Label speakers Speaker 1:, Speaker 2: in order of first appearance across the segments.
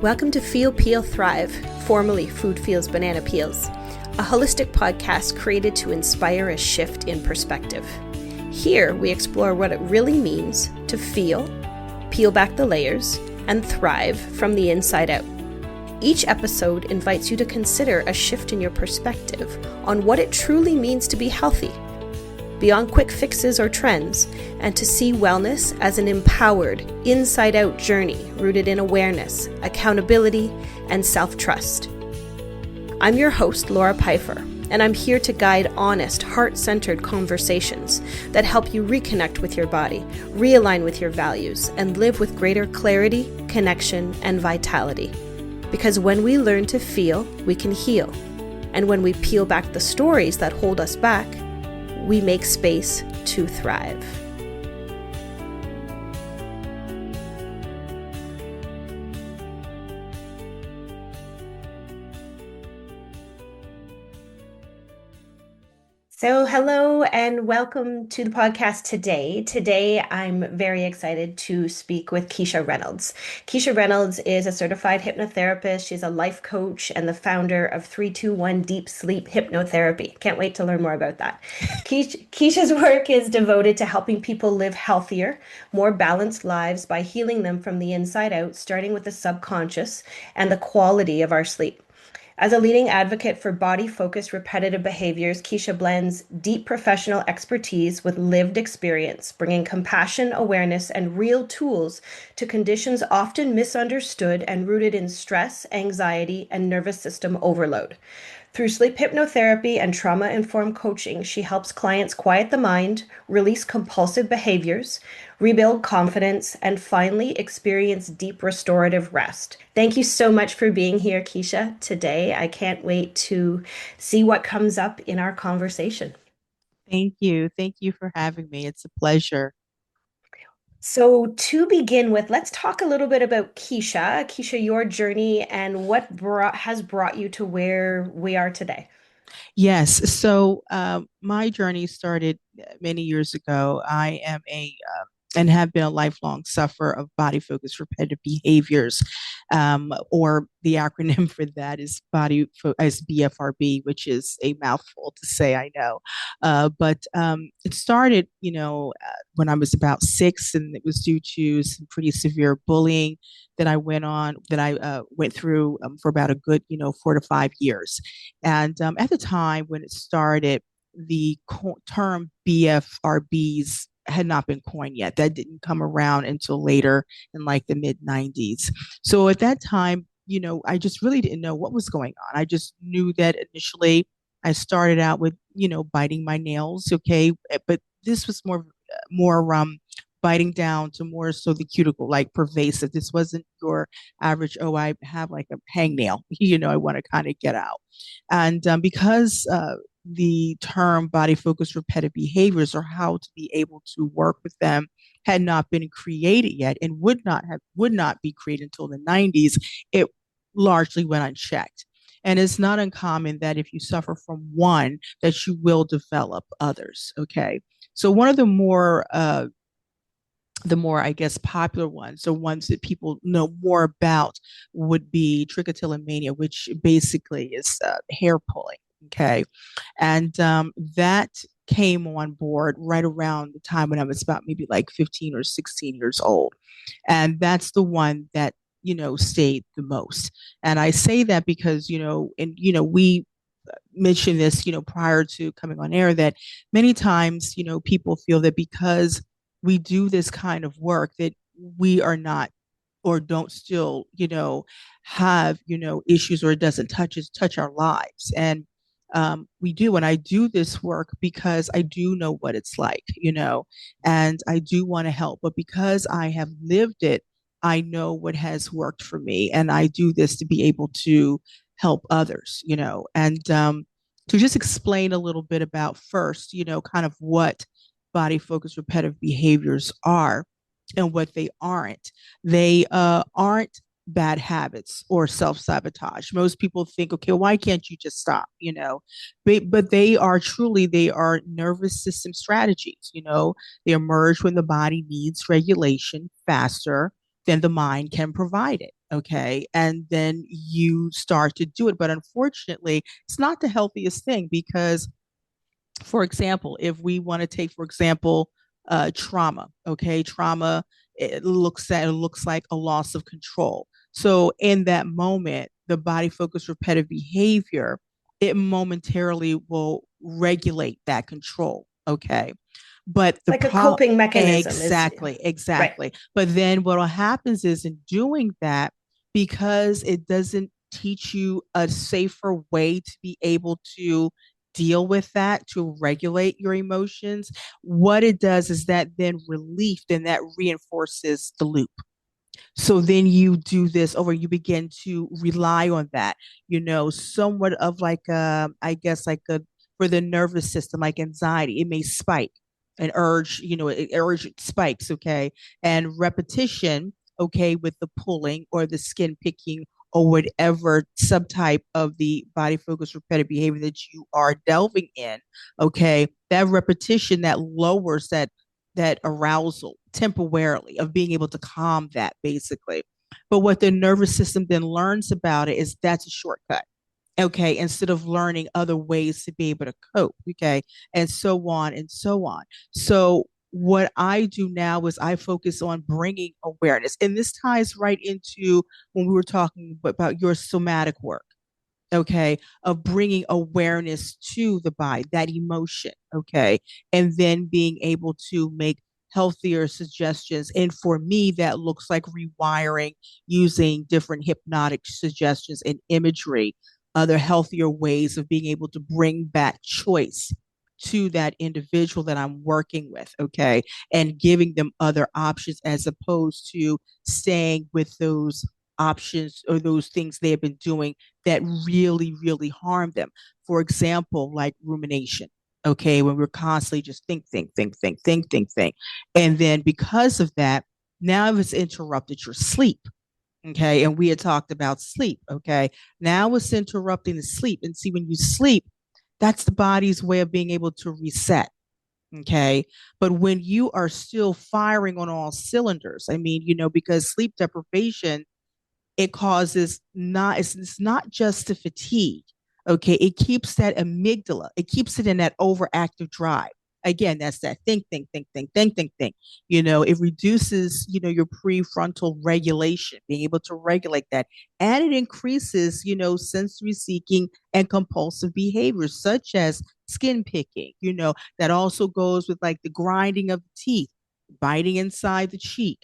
Speaker 1: Welcome to Feel, Peel, Thrive, formerly Food Feels Banana Peels, a holistic podcast created to inspire a shift in perspective. Here, we explore what it really means to feel, peel back the layers, and thrive from the inside out. Each episode invites you to consider a shift in your perspective on what it truly means to be healthy, beyond quick fixes or trends, and to see wellness as an empowered, inside-out journey rooted in awareness, accountability, and self-trust. I'm your host, Laura Pfeiffer, and I'm here to guide honest, heart-centered conversations that help you reconnect with your body, realign with your values, and live with greater clarity, connection, and vitality. Because when we learn to feel, we can heal. And when we peel back the stories that hold us back, we make space to thrive. So hello and welcome to the podcast today. Today, I'm very excited to speak with Kisha Reynolds. Kisha Reynolds is a certified hypnotherapist. She's a life coach and the founder of 321 Deep Sleep Hypnotherapy. Can't wait to learn more about that. Kisha's work is devoted to helping people live healthier, more balanced lives by healing them from the inside out, starting with the subconscious and the quality of our sleep. As a leading advocate for body-focused repetitive behaviors, Kisha blends deep professional expertise with lived experience, bringing compassion, awareness, and real tools to conditions often misunderstood and rooted in stress, anxiety, and nervous system overload. Through sleep hypnotherapy and trauma-informed coaching, she helps clients quiet the mind, release compulsive behaviors, rebuild confidence, and finally experience deep restorative rest. Thank you so much for being here, Kisha, today. I can't wait to see what comes up in our conversation.
Speaker 2: Thank you. Thank you for having me. It's a pleasure.
Speaker 1: So to begin with, let's talk a little bit about Kisha. Kisha, your journey and what has brought you to where we are today.
Speaker 2: Yes. So my journey started many years ago. I am and have been a lifelong sufferer of body focused repetitive behaviors, or the acronym for that is BFRB, which is a mouthful to say, I know. But it started, when I was about 6, and it was due to some pretty severe bullying that I went through for about a good, 4 to 5 years. And at the time when it started, the term BFRBs had not been coined yet. That didn't come around until later in like the mid 90s. So at that time, I just really didn't know what was going on. I just knew that initially I started out with, biting my nails. Okay. But this was more biting down to more so the cuticle, like pervasive. This wasn't your average, oh, I have like a hangnail, I want to kind of get out. And because the term body focused repetitive behaviors, or how to be able to work with them, had not been created yet, and would not be created until the 90s, it largely went unchecked. And it's not uncommon that if you suffer from one, that you will develop others. Okay. So one of the more, I guess, popular ones, so ones that people know more about, would be trichotillomania, which basically is hair pulling. Okay. And that came on board right around the time when I was about maybe like 15 or 16 years old. And that's the one that, stayed the most. And I say that because, we mentioned this, prior to coming on air, that many times, people feel that because we do this kind of work, that we are not, or don't still, have, issues, or it doesn't touch our lives. And we do. And I do this work because I do know what it's like, and I do want to help. But because I have lived it, I know what has worked for me. And I do this to be able to help others, and to just explain a little bit about first, kind of what body focused repetitive behaviors are and what they aren't. They aren't bad habits or self sabotage. Most people think, okay, why can't you just stop? But they are nervous system strategies. They emerge when the body needs regulation faster than the mind can provide it. Okay. And then you start to do it. But unfortunately, it's not the healthiest thing because, for example, if we want to take, for example, trauma, okay, trauma, it looks like a loss of control. So in that moment, the body focused repetitive behavior, it momentarily will regulate that control. Okay. But the
Speaker 1: Like a
Speaker 2: pro
Speaker 1: coping mechanism is
Speaker 2: exactly,
Speaker 1: right.
Speaker 2: exactly. But then what happens is in doing that, because it doesn't teach you a safer way to be able to deal with that, to regulate your emotions, what it does is that then relief, then that reinforces the loop. So then you do this over, you begin to rely on that, somewhat of like I guess like a for the nervous system, like anxiety, it may spike an urge, urge spikes, okay, and repetition, okay, with the pulling or the skin picking or whatever subtype of the body focused repetitive behavior that you are delving in, okay, that repetition that lowers that arousal temporarily of being able to calm that basically. But what the nervous system then learns about it is that's a shortcut. Okay, instead of learning other ways to be able to cope. Okay, and so on and so on. So, what I do now is I focus on bringing awareness. And this ties right into when we were talking about your somatic work, okay, of bringing awareness to the body, that emotion, okay, and then being able to make healthier suggestions. And for me, that looks like rewiring using different hypnotic suggestions and imagery, other healthier ways of being able to bring back choice to that individual that I'm working with, okay, and giving them other options as opposed to staying with those options or those things they have been doing that really, really harm them. For example, like rumination. Okay, when we're constantly just think. And then because of that, now it's interrupted your sleep. Okay, and we had talked about sleep. Okay, now it's interrupting the sleep. And see, when you sleep, that's the body's way of being able to reset. Okay. But when you are still firing on all cylinders, I mean, because sleep deprivation, it causes not it's not just the fatigue. Okay, it keeps that amygdala, it keeps it in that overactive drive. Again, that's that think. It reduces your prefrontal regulation, being able to regulate that, and it increases sensory seeking and compulsive behaviors such as skin picking. That also goes with like the grinding of the teeth, biting inside the cheek,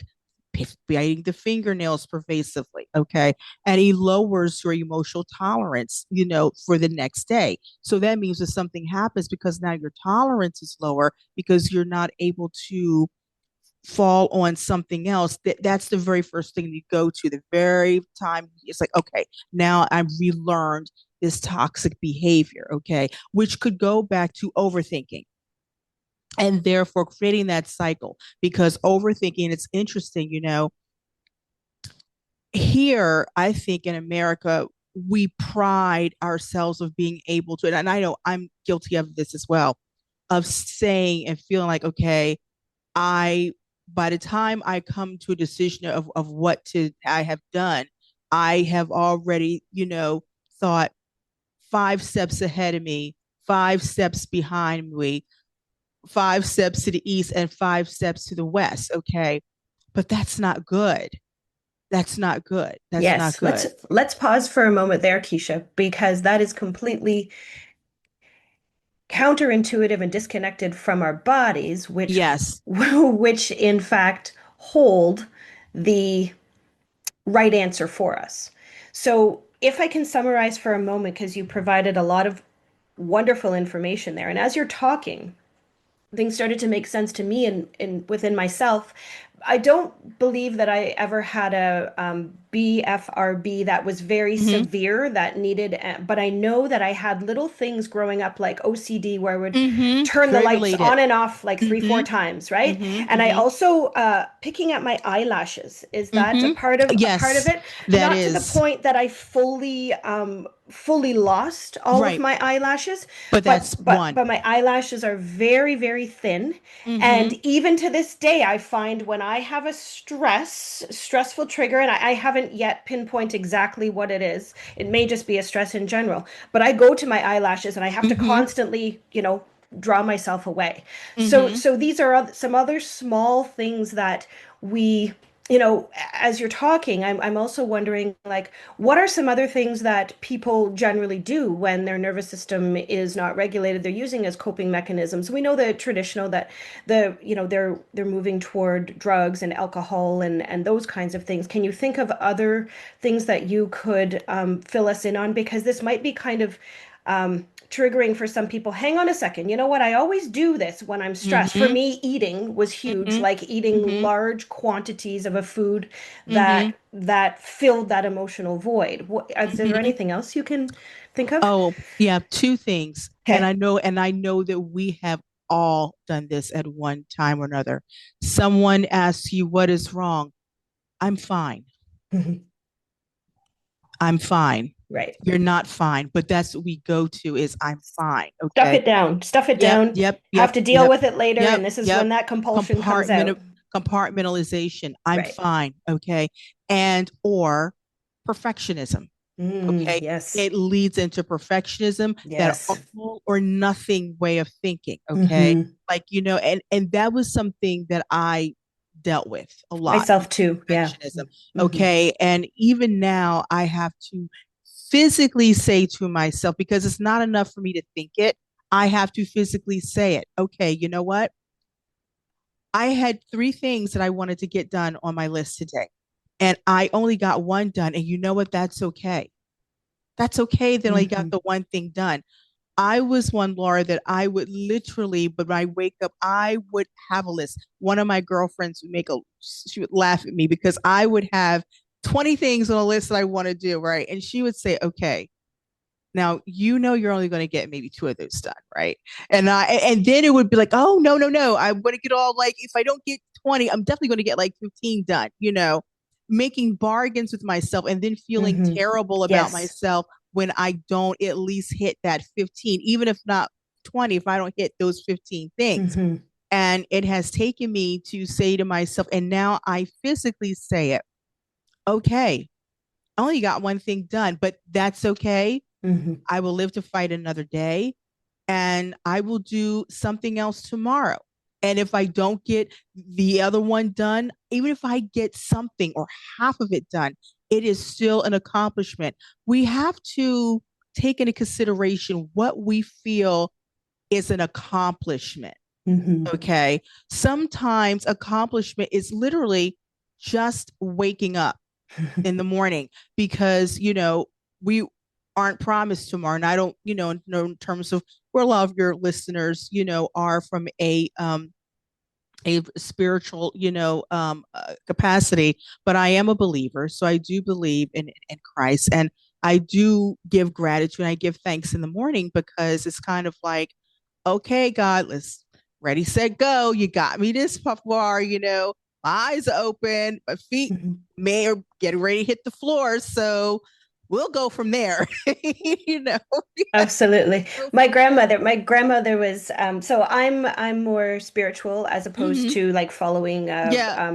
Speaker 2: biting the fingernails pervasively, okay, and he lowers your emotional tolerance for the next day. So that means that something happens because now your tolerance is lower because you're not able to fall on something else. That's the very first thing you go to, the very time it's like, okay, now I've relearned this toxic behavior, okay, which could go back to overthinking and therefore creating that cycle. Because overthinking, it's interesting, here, I think in America, we pride ourselves of being able to, and I know I'm guilty of this as well, of saying and feeling like, okay, I, by the time I come to a decision of what I have done, I have already, thought 5 steps ahead of me, 5 steps behind me, 5 steps to the east, and 5 steps to the west. Okay. But that's not good. That's not good. That's not
Speaker 1: Yes, let's
Speaker 2: good.
Speaker 1: let's pause for a moment there, Keisha, because that is completely counterintuitive and disconnected from our bodies, which
Speaker 2: Yes.
Speaker 1: which in fact hold the right answer for us. So, if I can summarize for a moment, because you provided a lot of wonderful information there, and as you're talking, things started to make sense to me and within myself. I don't believe that I ever had a BFRB that was very
Speaker 2: Mm-hmm.
Speaker 1: severe that needed, but I know that I had little things growing up like OCD where I would
Speaker 2: Mm-hmm.
Speaker 1: turn the
Speaker 2: Very
Speaker 1: lights
Speaker 2: related.
Speaker 1: on and off like three, four
Speaker 2: Mm-hmm.
Speaker 1: times, right?
Speaker 2: Mm-hmm.
Speaker 1: And I
Speaker 2: Mm-hmm.
Speaker 1: also picking at my eyelashes. Is that
Speaker 2: Mm-hmm.
Speaker 1: a part of
Speaker 2: Yes,
Speaker 1: it?
Speaker 2: that
Speaker 1: Not to the
Speaker 2: is
Speaker 1: point that I fully lost all of
Speaker 2: right.
Speaker 1: my eyelashes,
Speaker 2: But
Speaker 1: but
Speaker 2: that's one.
Speaker 1: my eyelashes are very, very thin. And
Speaker 2: Mm-hmm.
Speaker 1: even to this day, I find when I have a stressful trigger, and I haven't yet pinpoint exactly what it is. It may just be a stress in general, but I go to my eyelashes and I have to
Speaker 2: Mm-hmm.
Speaker 1: constantly, draw myself away. So,
Speaker 2: Mm-hmm.
Speaker 1: so these are some other small things that we, as you're talking, I'm also wondering, like, what are some other things that people generally do when their nervous system is not regulated? They're using as coping mechanisms. We know the traditional that they're moving toward drugs and alcohol and those kinds of things. Can you think of other things that you could fill us in on? Because this might be kind of triggering for some people. Hang on a second. You know what? I always do this when I'm stressed. For
Speaker 2: Mm-hmm.
Speaker 1: me, eating was huge,
Speaker 2: Mm-hmm.
Speaker 1: like eating
Speaker 2: Mm-hmm.
Speaker 1: large quantities of a food
Speaker 2: Mm-hmm.
Speaker 1: that filled that emotional void. Is there
Speaker 2: Mm-hmm.
Speaker 1: anything else you can think of?
Speaker 2: Oh, yeah, two things.
Speaker 1: Okay.
Speaker 2: And I know that we have all done this at one time or another. Someone asks you what is wrong. I'm fine.
Speaker 1: Mhm.
Speaker 2: I'm fine.
Speaker 1: Right.
Speaker 2: You're not fine, but that's what we go to is I'm fine.
Speaker 1: Stuff
Speaker 2: Okay.
Speaker 1: it down. Stuff it
Speaker 2: Yep,
Speaker 1: down.
Speaker 2: yep,
Speaker 1: Have
Speaker 2: yep,
Speaker 1: to deal
Speaker 2: yep,
Speaker 1: with it later, and
Speaker 2: yep,
Speaker 1: this is when
Speaker 2: yep.
Speaker 1: that compulsion comes
Speaker 2: Compartment
Speaker 1: out.
Speaker 2: compartmentalization. I'm
Speaker 1: Right.
Speaker 2: fine. Okay. And or perfectionism. Okay.
Speaker 1: Yes.
Speaker 2: It leads into perfectionism, that
Speaker 1: Yes.
Speaker 2: all or nothing way of thinking. Okay.
Speaker 1: Hmm.
Speaker 2: Like, and that was something that I dealt with a lot,
Speaker 1: Myself too. Yeah.
Speaker 2: perfectionism.
Speaker 1: Hmm.
Speaker 2: Okay. And even now I have to physically say to myself, because it's not enough for me to think it, I have to physically say it. Okay. You know what? I had three things that I wanted to get done on my list today. And I only got one done. And you know what? That's okay. That's okay that I got
Speaker 1: Hmm.
Speaker 2: the one thing done. I was one, Laura, that I would literally, but when I wake up, I would have a list. One of my girlfriends would she would laugh at me because I would have 20 things on a list that I want to do, right? And she would say, okay, now you're only going to get maybe two of those done, right? And then it would be like, oh no, no, no. I'm going to get all like if I don't get 20, I'm definitely going to get like 15 done, making bargains with myself and then feeling
Speaker 1: Hmm.
Speaker 2: terrible about
Speaker 1: Yes.
Speaker 2: myself when I don't at least hit that 15, even if not 20, if I don't hit those 15 things.
Speaker 1: Hmm.
Speaker 2: And it has taken me to say to myself, and now I physically say it, okay, I only got one thing done, but that's okay.
Speaker 1: Hmm.
Speaker 2: I will live to fight another day and I will do something else tomorrow. And if I don't get the other one done, even if I get something or half of it done, it is still an accomplishment. We have to take into consideration what we feel is an accomplishment.
Speaker 1: Hmm.
Speaker 2: Okay. Sometimes accomplishment is literally just waking up in the morning because we aren't promised tomorrow, and I don't know in terms of where a lot of your listeners are from a spiritual capacity, but I am a believer, so I do believe in Christ, and I do give gratitude, I give thanks in the morning because it's kind of like, okay, God, let's ready, set, go. You got me this far, my eyes are open, my feet
Speaker 1: Hmm.
Speaker 2: may or getting ready to hit the floor. So we'll go from there. you know,
Speaker 1: Absolutely.
Speaker 2: go
Speaker 1: My
Speaker 2: from there.
Speaker 1: grandmother, my grandmother was so I'm more spiritual as opposed
Speaker 2: Mm-hmm.
Speaker 1: to like following
Speaker 2: Yeah.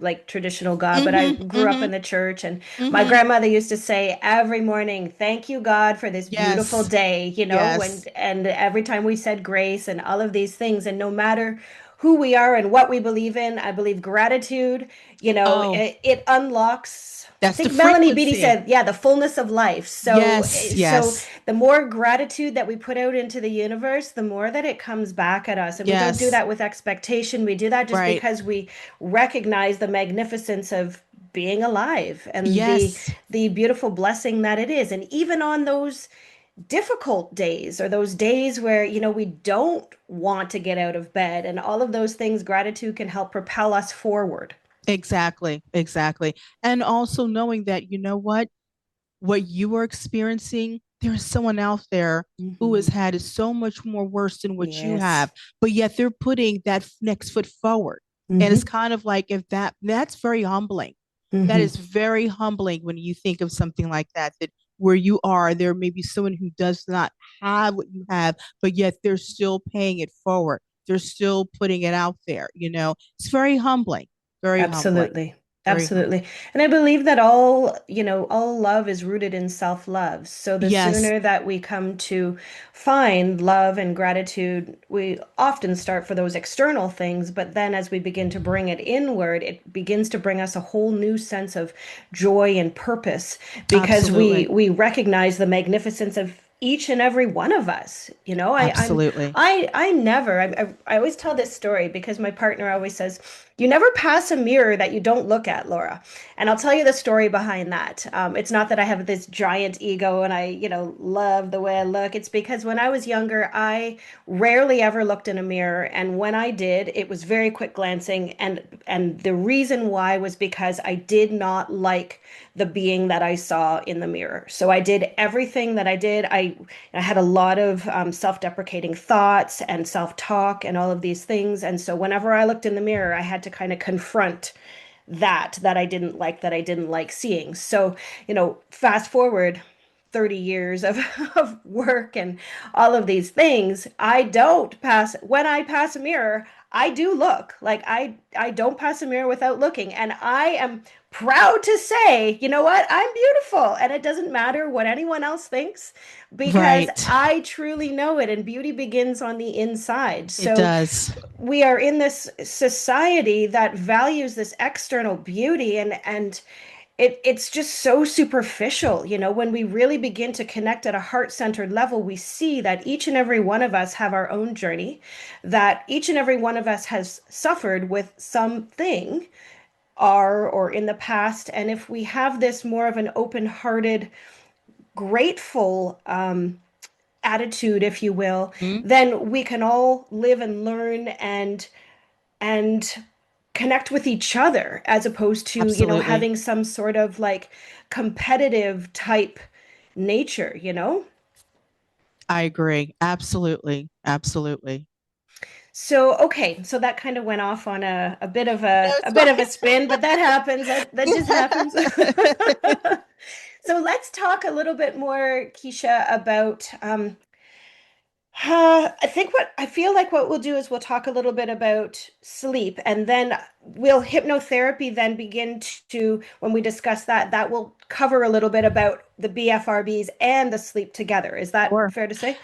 Speaker 1: like traditional God, but I
Speaker 2: Mm-hmm.
Speaker 1: grew up
Speaker 2: Mm-hmm.
Speaker 1: in the church, and my
Speaker 2: Mm-hmm.
Speaker 1: grandmother used to say every morning, "Thank you God for this beautiful
Speaker 2: Yes.
Speaker 1: day,"
Speaker 2: Yes.
Speaker 1: and every time we said grace and all of these things, and no matter who we are and what we believe in, I believe gratitude,
Speaker 2: Oh,
Speaker 1: it unlocks. I
Speaker 2: that's the
Speaker 1: think Melanie Beattie
Speaker 2: frequency.
Speaker 1: said, yeah, the fullness of life.
Speaker 2: Yes.
Speaker 1: So
Speaker 2: Yes.
Speaker 1: the more gratitude that we put out into the universe, the more that it comes back at us. And we don't do
Speaker 2: Yes.
Speaker 1: that with expectation. We do that just
Speaker 2: Right.
Speaker 1: because we recognize the magnificence of being alive and
Speaker 2: Yes.
Speaker 1: the beautiful blessing that it is. And even on those difficult days or those days where, we don't want to get out of bed and all of those things, gratitude can help propel us forward.
Speaker 2: Exactly. Exactly. And also knowing that, what you are experiencing, there's someone out there who has
Speaker 1: Hmm.
Speaker 2: had it so much more worse than what you
Speaker 1: Yes.
Speaker 2: have, but yet they're putting that next foot forward. And it's
Speaker 1: Hmm.
Speaker 2: kind of like if that's very humbling. That
Speaker 1: Hmm.
Speaker 2: is very humbling when you think of something like that, that where you are, there may be someone who does not have what you have, but yet they're still paying it forward. They're still putting it out there. It's very humbling, very humbling,
Speaker 1: Absolutely.
Speaker 2: very
Speaker 1: Absolutely.
Speaker 2: humbling.
Speaker 1: And I believe that all love is rooted in self-love. So the
Speaker 2: Yes,
Speaker 1: sooner that we come to find love and gratitude, we often start for those external things, but then as we begin to bring it inward, it begins to bring us a whole new sense of joy and purpose because we
Speaker 2: absolutely,
Speaker 1: we recognize the magnificence of each and every one of us.
Speaker 2: absolutely.
Speaker 1: I never I always tell this story because my partner always says you never pass a mirror that you don't look at, Laura. And I'll tell you the story behind that. It's not that I have this giant ego and love the way I look. It's because when I was younger, I rarely ever looked in a mirror. And when I did, it was very quick glancing. And the reason why was because I did not like the being that I saw in the mirror. So I did everything that I did. I had a lot of self-deprecating thoughts and self-talk and all of these things. And so whenever I looked in the mirror, I had to kind of confront that I didn't like seeing. So, fast forward 30 years of, of work and all of these things, I don't pass when I pass a mirror, I do look. Like I don't pass a mirror without looking. And I am proud to say, you know what? I'm beautiful. And it doesn't matter what anyone else thinks because
Speaker 2: Right.
Speaker 1: I truly know it. And beauty begins on the inside.
Speaker 2: It
Speaker 1: So
Speaker 2: does.
Speaker 1: we are in this society that values this external beauty and it's just so superficial. When we really begin to connect at a heart-centered level, we see that each and every one of us have our own journey, that each and every one of us has suffered with something or in the past. And if we have this more of an open-hearted, grateful attitude, if you will,
Speaker 2: Mhm.
Speaker 1: then we can all live and learn and connect with each other as opposed to,
Speaker 2: Absolutely.
Speaker 1: having some sort of like competitive type nature.
Speaker 2: I agree. Absolutely. Absolutely.
Speaker 1: So, okay, so that kind of went off on a bit of
Speaker 2: No,
Speaker 1: a
Speaker 2: it's
Speaker 1: bit of a spin, but that happens. That just happens.
Speaker 2: fine.
Speaker 1: So let's talk a little bit more, Keisha, about I feel like what we'll do is we'll talk a little bit about sleep and then will hypnotherapy then begin to, when we discuss that, that will cover a little bit about the BFRBs and the sleep together. Is that
Speaker 2: Sure.
Speaker 1: fair to say?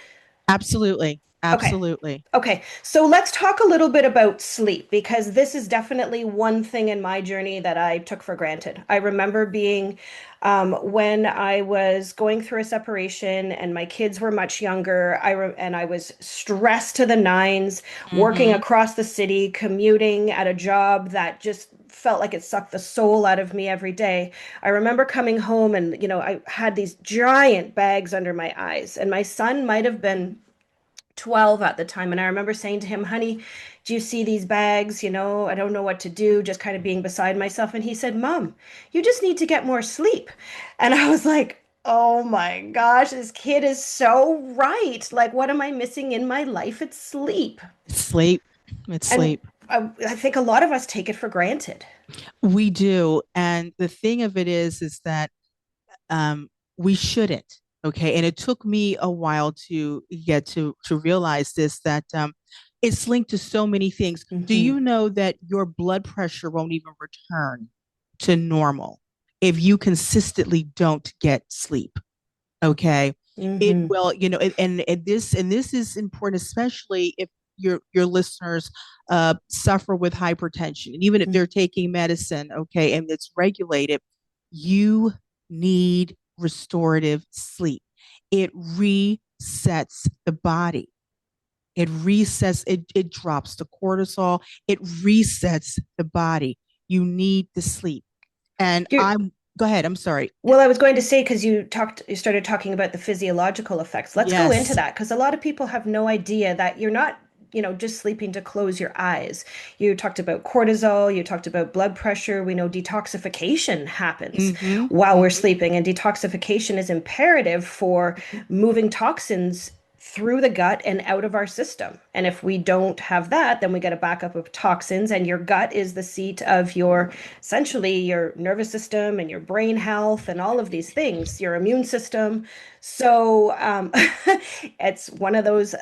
Speaker 2: Absolutely.
Speaker 1: Okay.
Speaker 2: Absolutely.
Speaker 1: Okay, so let's talk a little bit about sleep because this is definitely one thing in my journey that I took for granted. I remember being when I was going through a separation and my kids were much younger. And I was stressed to the nines, working
Speaker 2: Hmm.
Speaker 1: across the city, commuting at a job that just felt like it sucked the soul out of me every day. I remember coming home and I had these giant bags under my eyes, and my son might have been 12 at the time. And I remember saying to him, honey, do you see these bags? I don't know what to do, just kind of being beside myself. And he said, Mom, you just need to get more sleep. And I was like, oh my gosh, this kid is so right. Like, what am I missing in my life? It's sleep.
Speaker 2: It's sleep. It's
Speaker 1: And
Speaker 2: sleep.
Speaker 1: I think a lot of us take it for granted.
Speaker 2: We do. And the thing of it is that we shouldn't. Okay. And it took me a while to get to realize this that it's linked to so many things. Do
Speaker 1: Hmm.
Speaker 2: you know that your blood pressure won't even return to normal if you consistently don't get sleep? Okay. It
Speaker 1: Hmm.
Speaker 2: will, and this is important, especially if your listeners suffer with hypertension, and even if they're taking medicine, okay, and it's regulated, you need restorative sleep. It resets the body. It drops the cortisol, it resets the body. You need the sleep. And
Speaker 1: You're,
Speaker 2: I'm go ahead, I'm sorry.
Speaker 1: Well, I was going to say because you started talking about the physiological effects. Let's go into
Speaker 2: Yes.
Speaker 1: that because a lot of people have no idea that you're not, just sleeping to close your eyes. You talked about cortisol, you talked about blood pressure. We know detoxification happens
Speaker 2: Mm-hmm.
Speaker 1: while we're
Speaker 2: Mm-hmm.
Speaker 1: sleeping, and detoxification is imperative for moving toxins through the gut and out of our system. And if we don't have that, then we get a backup of toxins, and your gut is the seat of your essentially your nervous system and your brain health and all of these things, your immune system. So it's one of those.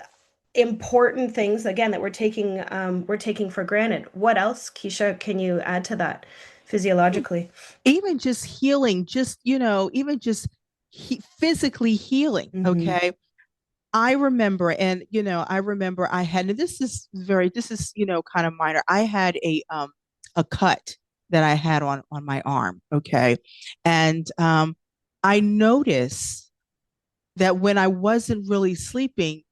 Speaker 1: important things again that we're taking for granted. What else, Keisha, can you add to that physiologically?
Speaker 2: Even just healing, just, even just physically healing.
Speaker 1: Mm-hmm.
Speaker 2: Okay. I remember, and I remember I had, and this is, kind of minor. I had a cut that I had on my arm. Okay. And I noticed that when I wasn't really sleeping,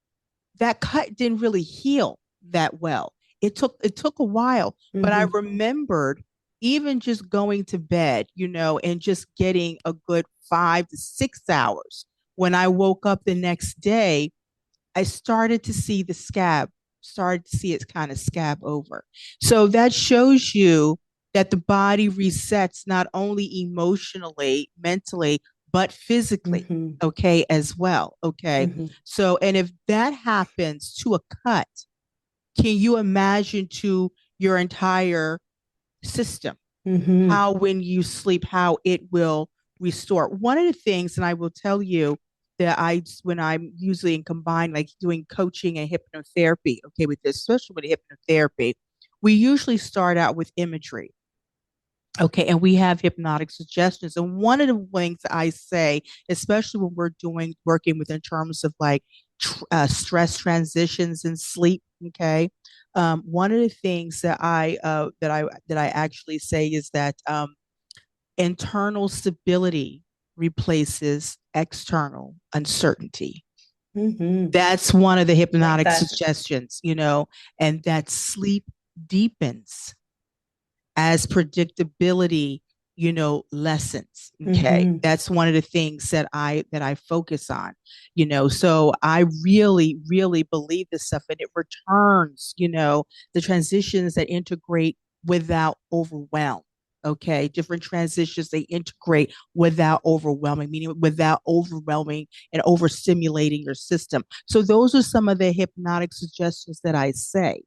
Speaker 2: that cut didn't really heal that well. It took a while, but I
Speaker 1: Mm-hmm.
Speaker 2: remembered even just going to bed, and just getting a good 5 to 6 hours. When I woke up the next day, I started to see the scab, started to see it kind of scab over. So that shows you that the body resets not only emotionally, mentally, but physically,
Speaker 1: Mm-hmm.
Speaker 2: okay, as well. Okay.
Speaker 1: Mm-hmm.
Speaker 2: So, and if that happens to a cut, can you imagine to your entire system?
Speaker 1: Mm-hmm.
Speaker 2: How when you sleep, how it will restore. One of the things, and I will tell you that when I'm usually in combined, like doing coaching and hypnotherapy, okay, with this, especially with hypnotherapy, we usually start out with imagery. Okay, and we have hypnotic suggestions. And one of the things I say, especially when we're working with in terms of like stress transitions and sleep, okay, one of the things that I actually say is that internal stability replaces external uncertainty.
Speaker 1: Mm-hmm.
Speaker 2: That's one of the
Speaker 1: Like
Speaker 2: hypnotic
Speaker 1: that.
Speaker 2: suggestions, and that sleep deepens as predictability, lessens. Okay.
Speaker 1: Mm-hmm.
Speaker 2: That's one of the things that I focus on, so I really, really believe this stuff, and it returns, the transitions that integrate without overwhelm. Okay. Different transitions they integrate without overwhelming, meaning without overwhelming and overstimulating your system. So those are some of the hypnotic suggestions that I say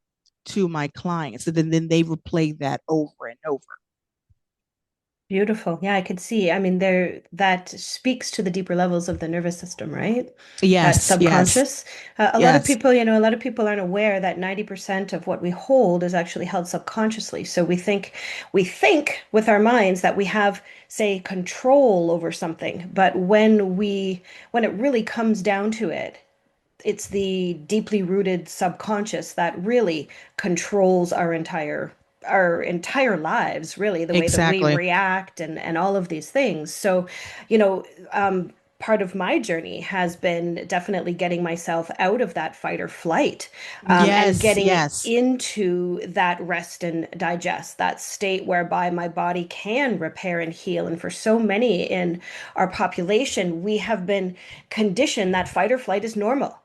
Speaker 2: to my clients. And then they replay that over and over.
Speaker 1: Beautiful. Yeah, I could see. I mean, there that speaks to the deeper levels of the nervous system, right? That
Speaker 2: Yes, yes,
Speaker 1: subconscious. A lot of
Speaker 2: yes.
Speaker 1: people, a lot of people aren't aware that 90% of what we hold is actually held subconsciously. So we think with our minds that we have, say, control over something, but when it really comes down to it, it's the deeply rooted subconscious that really controls our entire lives, really, the way that we
Speaker 2: Exactly.
Speaker 1: react and all of these things. So, you know, part of my journey has been definitely getting myself out of that fight or flight, and
Speaker 2: Yes,
Speaker 1: getting
Speaker 2: yes.
Speaker 1: into that rest and digest, that state whereby my body can repair and heal. And for so many in our population, we have been conditioned that fight or flight is normal,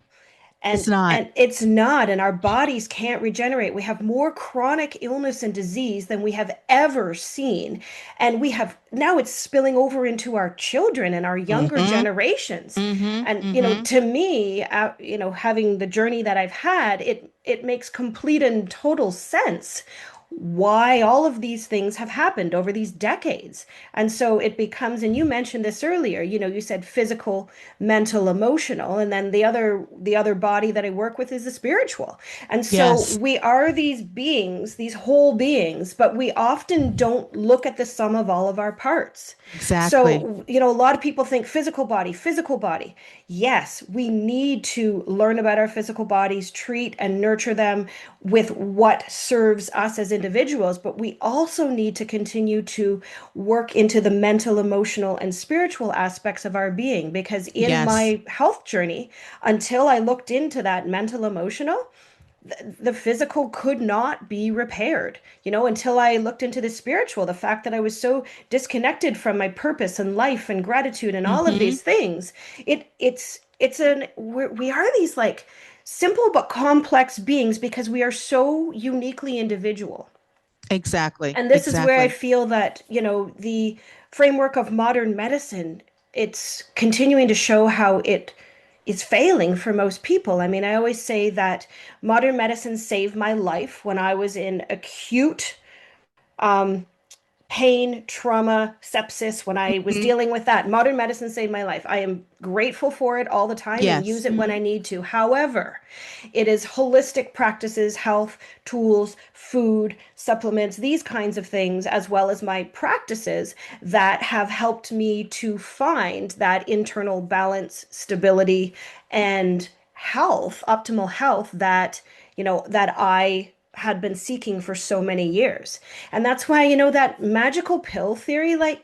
Speaker 2: It's
Speaker 1: and
Speaker 2: not.
Speaker 1: and it's not, and our bodies can't regenerate. We have more chronic illness and disease than we have ever seen, and we have now it's spilling over into our children and our younger
Speaker 2: Mm-hmm.
Speaker 1: generations.
Speaker 2: Mm-hmm.
Speaker 1: And
Speaker 2: Mm-hmm.
Speaker 1: to me, having the journey that I've had, it makes complete and total sense why all of these things have happened over these decades. And so it becomes, and you mentioned this earlier, you said physical, mental, emotional, and then the other body that I work with is the spiritual. And so
Speaker 2: Yes,
Speaker 1: we are these beings, these whole beings, but we often don't look at the sum of all of our parts.
Speaker 2: exactly.
Speaker 1: So, a lot of people think physical body, physical body. Yes, we need to learn about our physical bodies, treat and nurture them with what serves us as individuals, but we also need to continue to work into the mental, emotional, and spiritual aspects of our being. Because in
Speaker 2: Yes,
Speaker 1: my health journey, until I looked into that mental, emotional, the physical could not be repaired, until I looked into the spiritual, the fact that I was so disconnected from my purpose and life and gratitude and all of
Speaker 2: mm-hmm.
Speaker 1: these things. We are these like simple but complex beings because we are so uniquely individual.
Speaker 2: Exactly.
Speaker 1: And this is where I
Speaker 2: Exactly.
Speaker 1: feel that, the framework of modern medicine, it's continuing to show how it is failing for most people. I mean, I always say that modern medicine saved my life when I was in acute pain, trauma, sepsis, when I was
Speaker 2: Mhm.
Speaker 1: dealing with that. Modern medicine saved my life. I am grateful for it all the time and use
Speaker 2: Yes.
Speaker 1: it when I need to. However, it is holistic practices, health, tools, food, supplements, these kinds of things, as well as my practices that have helped me to find that internal balance, stability, and health, optimal health that, that I had been seeking for so many years. And that's why, that magical pill theory, like,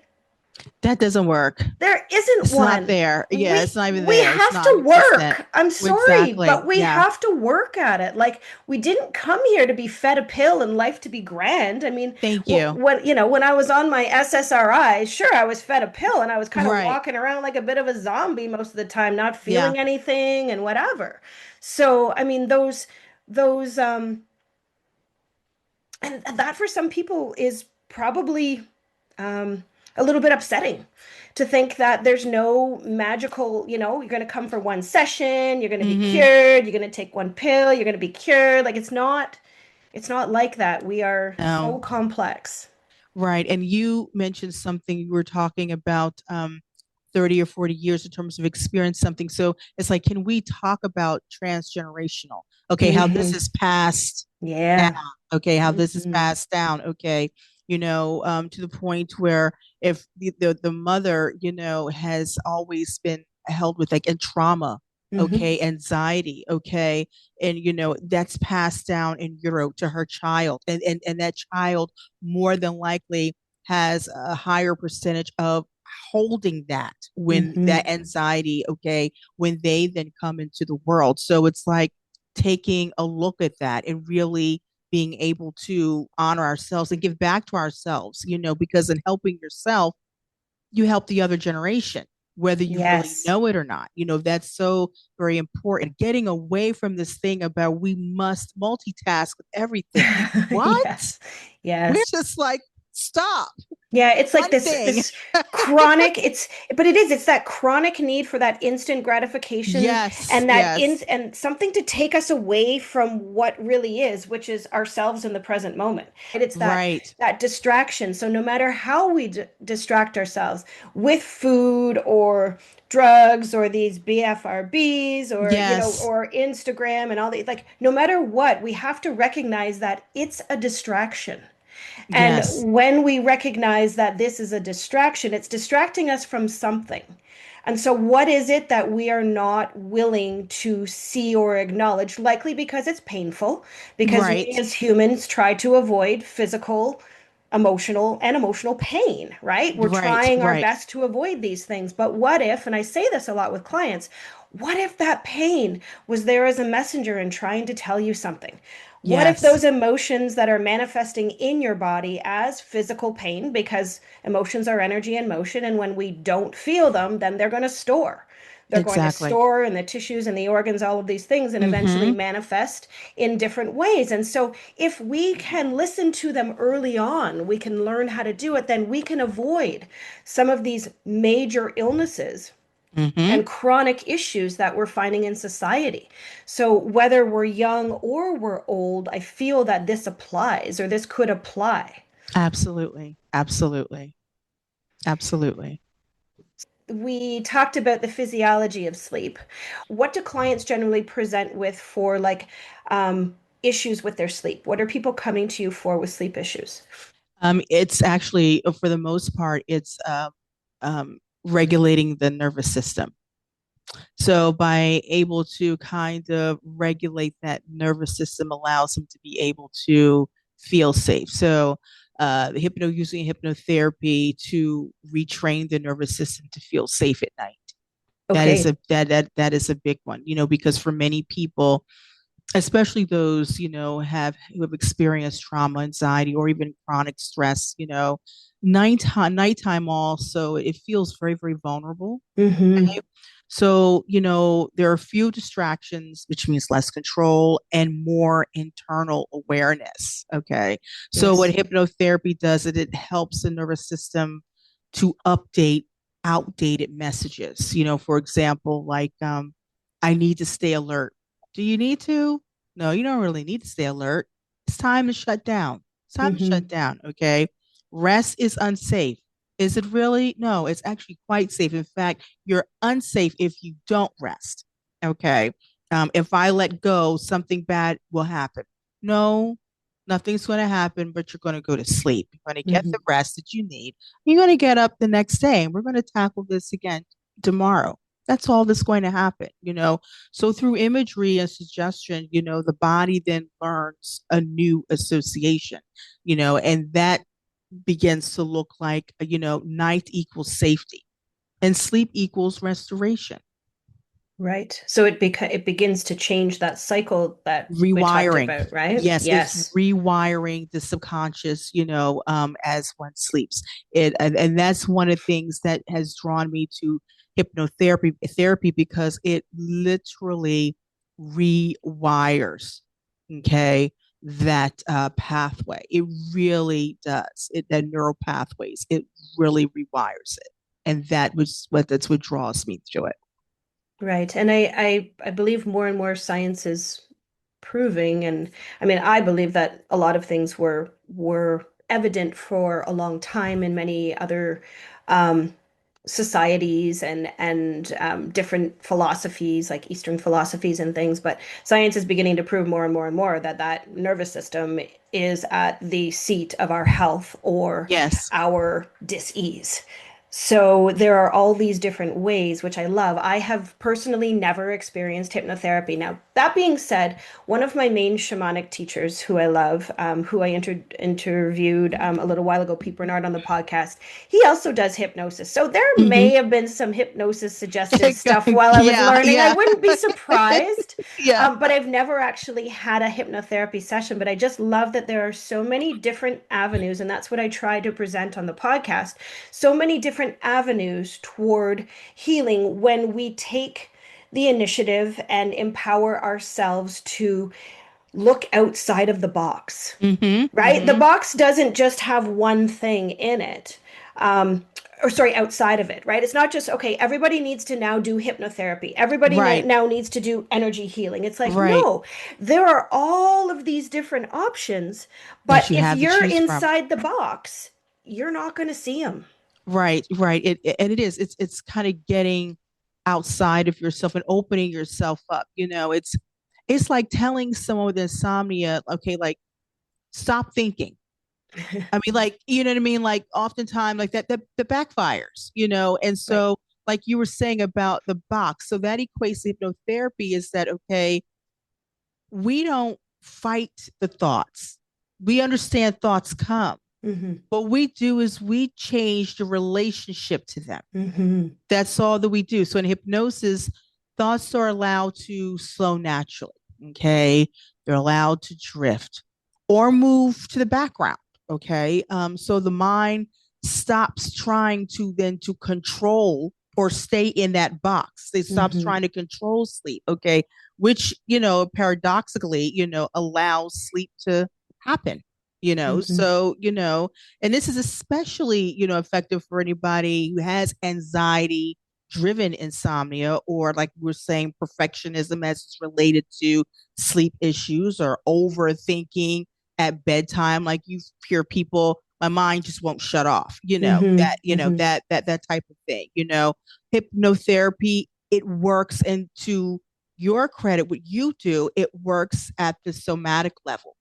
Speaker 2: That doesn't work.
Speaker 1: there isn't
Speaker 2: It's not
Speaker 1: one.
Speaker 2: there. Yeah, it's not even
Speaker 1: We
Speaker 2: there. It's
Speaker 1: have to
Speaker 2: non-existent.
Speaker 1: work. I'm sorry,
Speaker 2: Exactly.
Speaker 1: but we
Speaker 2: Yeah.
Speaker 1: have to work at it. Like, we didn't come here to be fed a pill and life to be grand. I mean,
Speaker 2: Thank you.
Speaker 1: when I was on my SSRI, sure, I was fed a pill and I was kind of
Speaker 2: Right.
Speaker 1: walking around like a bit of a zombie most of the time, not
Speaker 2: Yeah.
Speaker 1: feeling anything and whatever. So, I mean, those and that for some people is probably a little bit upsetting to think that there's no magical, you're going to come for one session, you're going to be
Speaker 2: Hmm.
Speaker 1: cured, you're going to take one pill, you're going to be cured. Like, it's not like that. We are so
Speaker 2: No.
Speaker 1: complex.
Speaker 2: Right. And you mentioned something, you were talking about 30 or 40 years in terms of experience something. So it's like, can we talk about transgenerational? Okay, how this
Speaker 1: Hmm.
Speaker 2: is passed down.
Speaker 1: Yeah.
Speaker 2: Okay, how this is
Speaker 1: Hmm.
Speaker 2: passed down. Okay, to the point where if the mother, has always been held with like in trauma,
Speaker 1: Hmm.
Speaker 2: okay, anxiety, okay, and that's passed down in utero to her child, and that child more than likely has a higher percentage of holding that when
Speaker 1: Hmm.
Speaker 2: that anxiety, okay, when they then come into the world. So it's like taking a look at that and really being able to honor ourselves and give back to ourselves, because in helping yourself, you help the other generation, whether you really
Speaker 1: Yes.
Speaker 2: know it or not. That's so very important. Getting away from this thing about we must multitask with everything. What?
Speaker 1: Yes.
Speaker 2: We're
Speaker 1: Yes.
Speaker 2: just like, stop.
Speaker 1: Yeah, it's like
Speaker 2: One
Speaker 1: this
Speaker 2: thing.
Speaker 1: this chronic, but it's that chronic need for that instant gratification
Speaker 2: Yes,
Speaker 1: and
Speaker 2: yes.
Speaker 1: and something to take us away from what really is, which is ourselves in the present moment. And it's that
Speaker 2: Right.
Speaker 1: that distraction. So no matter how we distract ourselves with food or drugs or these BFRBs or
Speaker 2: Yes.
Speaker 1: or Instagram and all these, like, no matter what, we have to recognize that it's a distraction. And
Speaker 2: Yes.
Speaker 1: when we recognize that this is a distraction, it's distracting us from something. And so, what is it that we are not willing to see or acknowledge? Likely because it's painful, because we
Speaker 2: Right.
Speaker 1: as humans try to avoid physical, emotional pain, right? We're
Speaker 2: Right.
Speaker 1: trying our
Speaker 2: Right.
Speaker 1: best to avoid these things. But what if, and I say this a lot with clients, what if that pain was there as a messenger and trying to tell you something? What if
Speaker 2: Yes.
Speaker 1: those emotions that are manifesting in your body as physical pain, because emotions are energy in motion, and when we don't feel them, then they're going to store. They're going to
Speaker 2: Exactly.
Speaker 1: store in the tissues and the organs, all of these things, and eventually
Speaker 2: Mm-hmm.
Speaker 1: manifest in different ways. And so, if we can listen to them early on, we can learn how to do it, then we can avoid some of these major illnesses
Speaker 2: Mm-hmm.
Speaker 1: and chronic issues that we're finding in society. So, whether we're young or we're old, I feel that this applies or this could apply.
Speaker 2: Absolutely. Absolutely. Absolutely.
Speaker 1: We talked about the physiology of sleep. What do clients generally present with for issues with their sleep? What are people coming to you for with sleep issues?
Speaker 2: It's actually, for the most part, it's regulating the nervous system. So by able to kind of regulate that nervous system allows them to be able to feel safe. So using hypnotherapy to retrain the nervous system to feel safe at night. That is
Speaker 1: Okay.
Speaker 2: that is a big one, because for many people, especially those, who have experienced trauma, anxiety, or even chronic stress, nighttime also, it feels very, very vulnerable.
Speaker 1: Mm-hmm.
Speaker 2: Okay. So, there are few distractions, which means less control and more internal awareness. Okay. So, what
Speaker 1: Yes.
Speaker 2: hypnotherapy does is it helps the nervous system to update outdated messages. For example, like, I need to stay alert. Do you need to? No, you don't really need to stay alert. It's time to shut down. It's time to
Speaker 1: Mm-hmm.
Speaker 2: shut down. Okay. Rest is unsafe. Is it really? No, it's actually quite safe. In fact, you're unsafe if you don't rest. Okay. If I let go, something bad will happen. No, nothing's going to happen, but you're going to go to sleep. You're going to get the
Speaker 1: Hmm.
Speaker 2: rest that you need. You're going to get up the next day and we're going to tackle this again tomorrow. That's all that's going to happen. So through imagery and suggestion, the body then learns a new association, and that begins to look like, night equals safety and sleep equals restoration.
Speaker 1: Right. So it begins to change that cycle that we talked
Speaker 2: Rewiring.
Speaker 1: about, right?
Speaker 2: Yes, it's
Speaker 1: Yes.
Speaker 2: rewiring the subconscious, as one sleeps. And that's one of the things that has drawn me to hypnotherapy because it literally rewires, okay, that pathway. It really does. That neural pathways. It really rewires it, and that's what draws me to it.
Speaker 1: Right. And I believe more and more science is proving, and I mean, I believe that a lot of things were evident for a long time in many other um, societies and different philosophies like Eastern philosophies and things. But science is beginning to prove more and more and more that that nervous system is at the seat of our health or
Speaker 2: Yes.
Speaker 1: our dis-ease. So there are all these different ways, which I love. I have personally never experienced hypnotherapy. Now, that being said, one of my main shamanic teachers, who I love, who I interviewed a little while ago, Pete Bernard, on the podcast, he also does hypnosis. So there may
Speaker 2: Mm-hmm.
Speaker 1: have been some hypnosis suggested stuff while I was
Speaker 2: Yeah,
Speaker 1: learning. I
Speaker 2: yeah.
Speaker 1: wouldn't be surprised.
Speaker 2: Yeah.
Speaker 1: But I've never actually had a hypnotherapy session. But I just love that there are so many different avenues, and that's what I try to present on the podcast. So many different avenues toward healing when we take the initiative and empower ourselves to look outside of the box,
Speaker 2: Mm-hmm.
Speaker 1: right? The
Speaker 2: Mm-hmm.
Speaker 1: box doesn't just have one thing in it. Or sorry, outside of it, right? It's not just, okay, everybody needs to now do hypnotherapy. Everybody
Speaker 2: Right.
Speaker 1: now needs to do energy healing. It's like,
Speaker 2: Right.
Speaker 1: no, there are all of these different options. But
Speaker 2: That you
Speaker 1: if
Speaker 2: have to
Speaker 1: you're
Speaker 2: choose from.
Speaker 1: inside the box, you're not going to see them.
Speaker 2: Right. Right. And it is. It's kind of getting outside of yourself and opening yourself up. It's like telling someone with insomnia, okay, like stop thinking. I mean, like, you know what I mean? Like oftentimes like that backfires. And
Speaker 1: Right.
Speaker 2: so like you were saying about the box. So that equates to hypnotherapy is that okay, we don't fight the thoughts. We understand thoughts come.
Speaker 1: Hmm.
Speaker 2: What we do is we change the relationship to them.
Speaker 1: Hmm.
Speaker 2: That's all that we do. So in hypnosis, thoughts are allowed to slow naturally. Okay. They're allowed to drift or move to the background. Okay. So the mind stops trying to then to control or stay in that box. It stops
Speaker 1: Hmm.
Speaker 2: trying to control sleep. Okay. Which, paradoxically, allows sleep to happen.
Speaker 1: Hmm.
Speaker 2: And this is especially, effective for anybody who has anxiety driven insomnia or like we're saying perfectionism as it's related to sleep issues or overthinking at bedtime. Like you hear people, my mind just won't shut off,
Speaker 1: Hmm. Hmm.
Speaker 2: that type of thing. Hypnotherapy, it works, and to your credit, what you do, it works at the somatic level,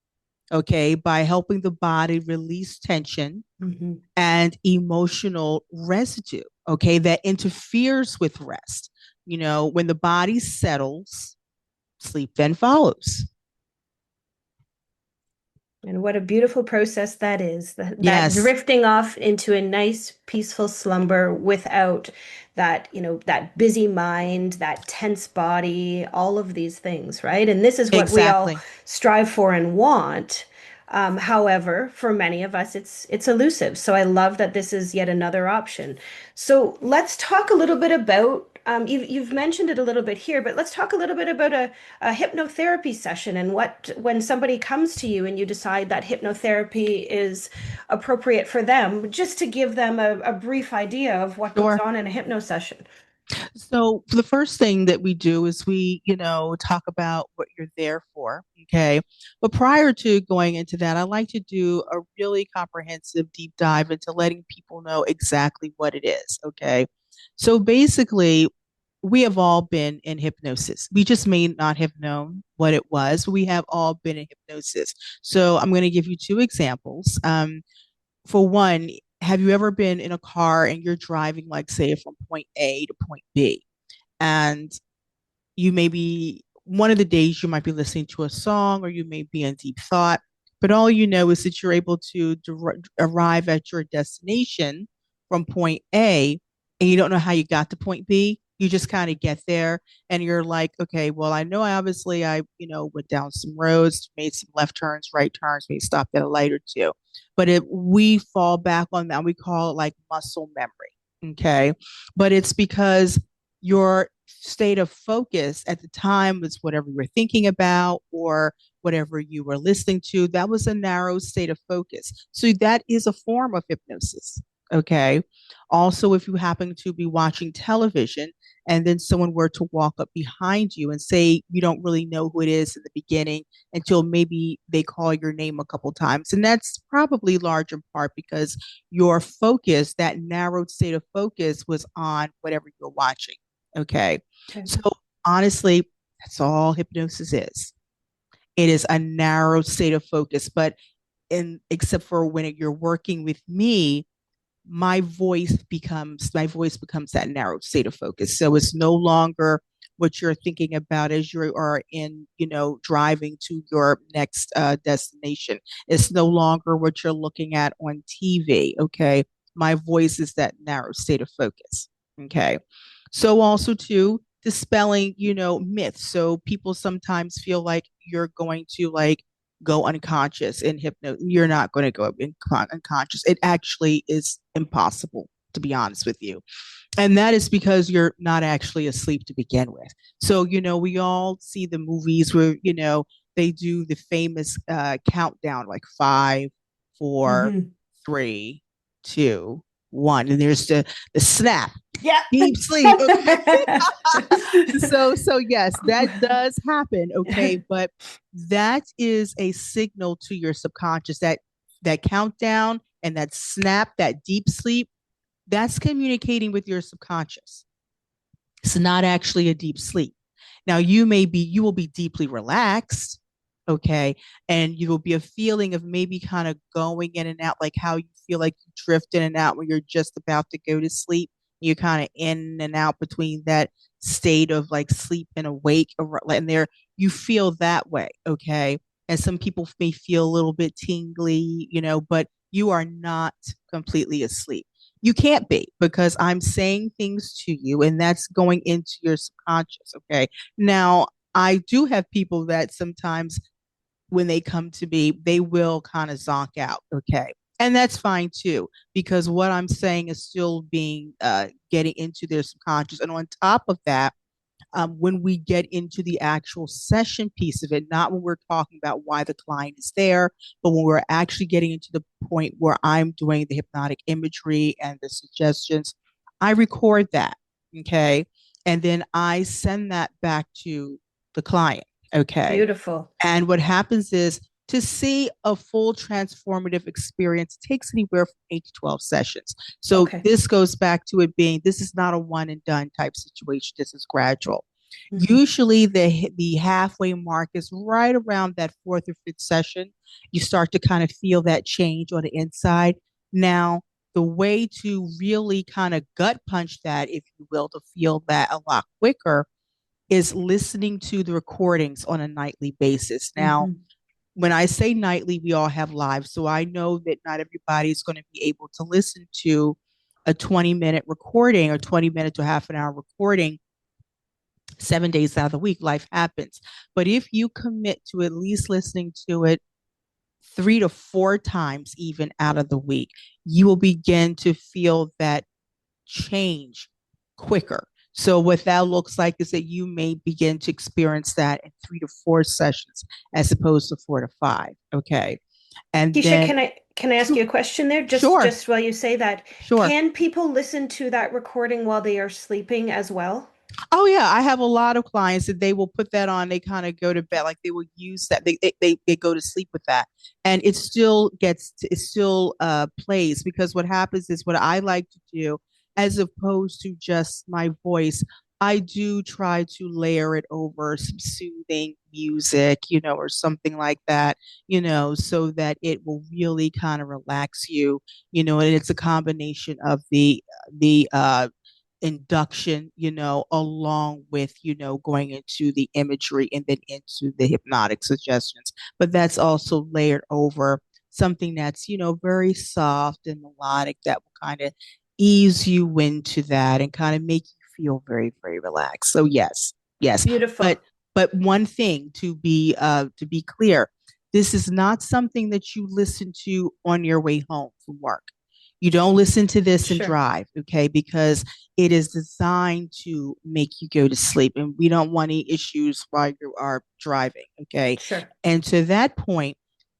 Speaker 2: okay, by helping the body release tension
Speaker 1: Hmm.
Speaker 2: and emotional residue, okay, that interferes with rest. When the body settles, sleep then follows.
Speaker 1: And what a beautiful process that is. That
Speaker 2: Yes,
Speaker 1: drifting off into a nice, peaceful slumber without that, that busy mind, that tense body, all of these things, right? And this is what we all
Speaker 2: exactly.
Speaker 1: strive for and want. However, for many of us, it's elusive. So I love that this is yet another option. So let's talk a little bit about you've mentioned it a little bit here, but let's talk a little bit about a hypnotherapy session and what when somebody comes to you and you decide that hypnotherapy is appropriate for them, just to give them a brief idea of what goes
Speaker 2: Sure.
Speaker 1: on in a hypno session.
Speaker 2: So the first thing that we do is we, talk about what you're there for. Okay. But prior to going into that, I like to do a really comprehensive deep dive into letting people know exactly what it is. Okay. So basically, we have all been in hypnosis. We just may not have known what it was. We have all been in hypnosis. So I'm going to give you two examples. For one, have you ever been in a car and you're driving, like, say, from point A to point B? And you may be one of the days you might be listening to a song or you may be in deep thought, but all you know is that you're able to arrive at your destination from point A and you don't know how you got to point B. You just kind of get there and you're like, okay, well, I know I went down some roads, made some left turns, right turns, maybe stopped at a light or two. But we fall back on that. We call it like muscle memory. Okay. But it's because your state of focus at the time was whatever you were thinking about or whatever you were listening to. That was a narrow state of focus. So that is a form of hypnosis. Okay. Also, if you happen to be watching television and then someone were to walk up behind you and say you don't really know who it is in the beginning until maybe they call your name a couple times. And that's probably large in part because your focus, that narrowed state of focus, was on whatever you're watching. Okay.
Speaker 1: Okay.
Speaker 2: So honestly, that's all hypnosis is. It is a narrow state of focus, but except for when you're working with me, my voice becomes that narrowed state of focus. So it's no longer what you're thinking about as you are in, driving to your next destination. It's no longer what you're looking at on TV. Okay. My voice is that narrow state of focus. Okay. So also too, dispelling, myths. So people sometimes feel like you're going to like go unconscious in hypno. You're not going to go unconscious. It actually is impossible, to be honest with you. And that is because you're not actually asleep to begin with. So, we all see the movies where, they do the famous countdown like five, four,
Speaker 1: Hmm.
Speaker 2: three, two, one. And there's the snap,
Speaker 1: Yeah.
Speaker 2: deep sleep. Okay. So yes, that does happen. Okay. But that is a signal to your subconscious that countdown and that snap, that deep sleep, that's communicating with your subconscious. It's not actually a deep sleep. Now you will be deeply relaxed, okay, and you will be a feeling of maybe kind of going in and out, like how you feel like you drift in and out when you're just about to go to sleep. You're kind of in and out between that state of like sleep and awake, and there you feel that way, okay. And some people may feel a little bit tingly, but you are not completely asleep. You can't be because I'm saying things to you and that's going into your subconscious. Okay. Now, I do have people that sometimes when they come to me, they will kind of zonk out. Okay. And that's fine too, because what I'm saying is still being getting into their subconscious. And on top of that, when we get into the actual session piece of it, not when we're talking about why the client is there, but when we're actually getting into the point where I'm doing the hypnotic imagery and the suggestions, I record that. Okay. And then I send that back to the client. Okay.
Speaker 1: Beautiful.
Speaker 2: And what happens is to see a full transformative experience takes anywhere from 8 to 12 sessions. So
Speaker 1: Okay.
Speaker 2: this goes back to it being this is not a one and done type situation. This is gradual.
Speaker 1: Hmm.
Speaker 2: Usually the halfway mark is right around that fourth or fifth session. You start to kind of feel that change on the inside. Now, the way to really kind of gut punch that, if you will, to feel that a lot quicker is listening to the recordings on a nightly basis. Now,
Speaker 1: Hmm.
Speaker 2: when I say nightly, we all have lives. So I know that not everybody is going to be able to listen to a 20-minute recording or 20 minute to half an hour recording 7 days out of the week. Life happens. But if you commit to at least listening to it 3 to 4 times, even out of the week, you will begin to feel that change quicker. So what that looks like is that you may begin to experience that in 3 to 4 sessions as opposed to 4 to 5. Okay. And
Speaker 1: Keisha,
Speaker 2: then,
Speaker 1: can I? Can I ask
Speaker 2: Sure,
Speaker 1: you a question there? Just
Speaker 2: sure,
Speaker 1: just while you say that,
Speaker 2: sure.
Speaker 1: can people listen to that recording while they are sleeping as well?
Speaker 2: Oh yeah, I have a lot of clients that they will put that on. They kind of go to bed, like they will use that. They go to sleep with that, and it still plays because what happens is what I like to do, as opposed to just my voice, I do try to layer it over some soothing music, or something like that, so that it will really kind of relax you, and it's a combination of the induction, along with, going into the imagery and then into the hypnotic suggestions. But that's also layered over something that's, very soft and melodic that will kind of ease you into that and kind of make you feel very, very relaxed. So yes, yes.
Speaker 1: Beautiful.
Speaker 2: But one thing to be clear, this is not something that you listen to on your way home from work. You don't listen to this and
Speaker 1: Sure.
Speaker 2: drive, okay? Because it is designed to make you go to sleep, and we don't want any issues while you are driving, okay?
Speaker 1: Sure.
Speaker 2: And to that point,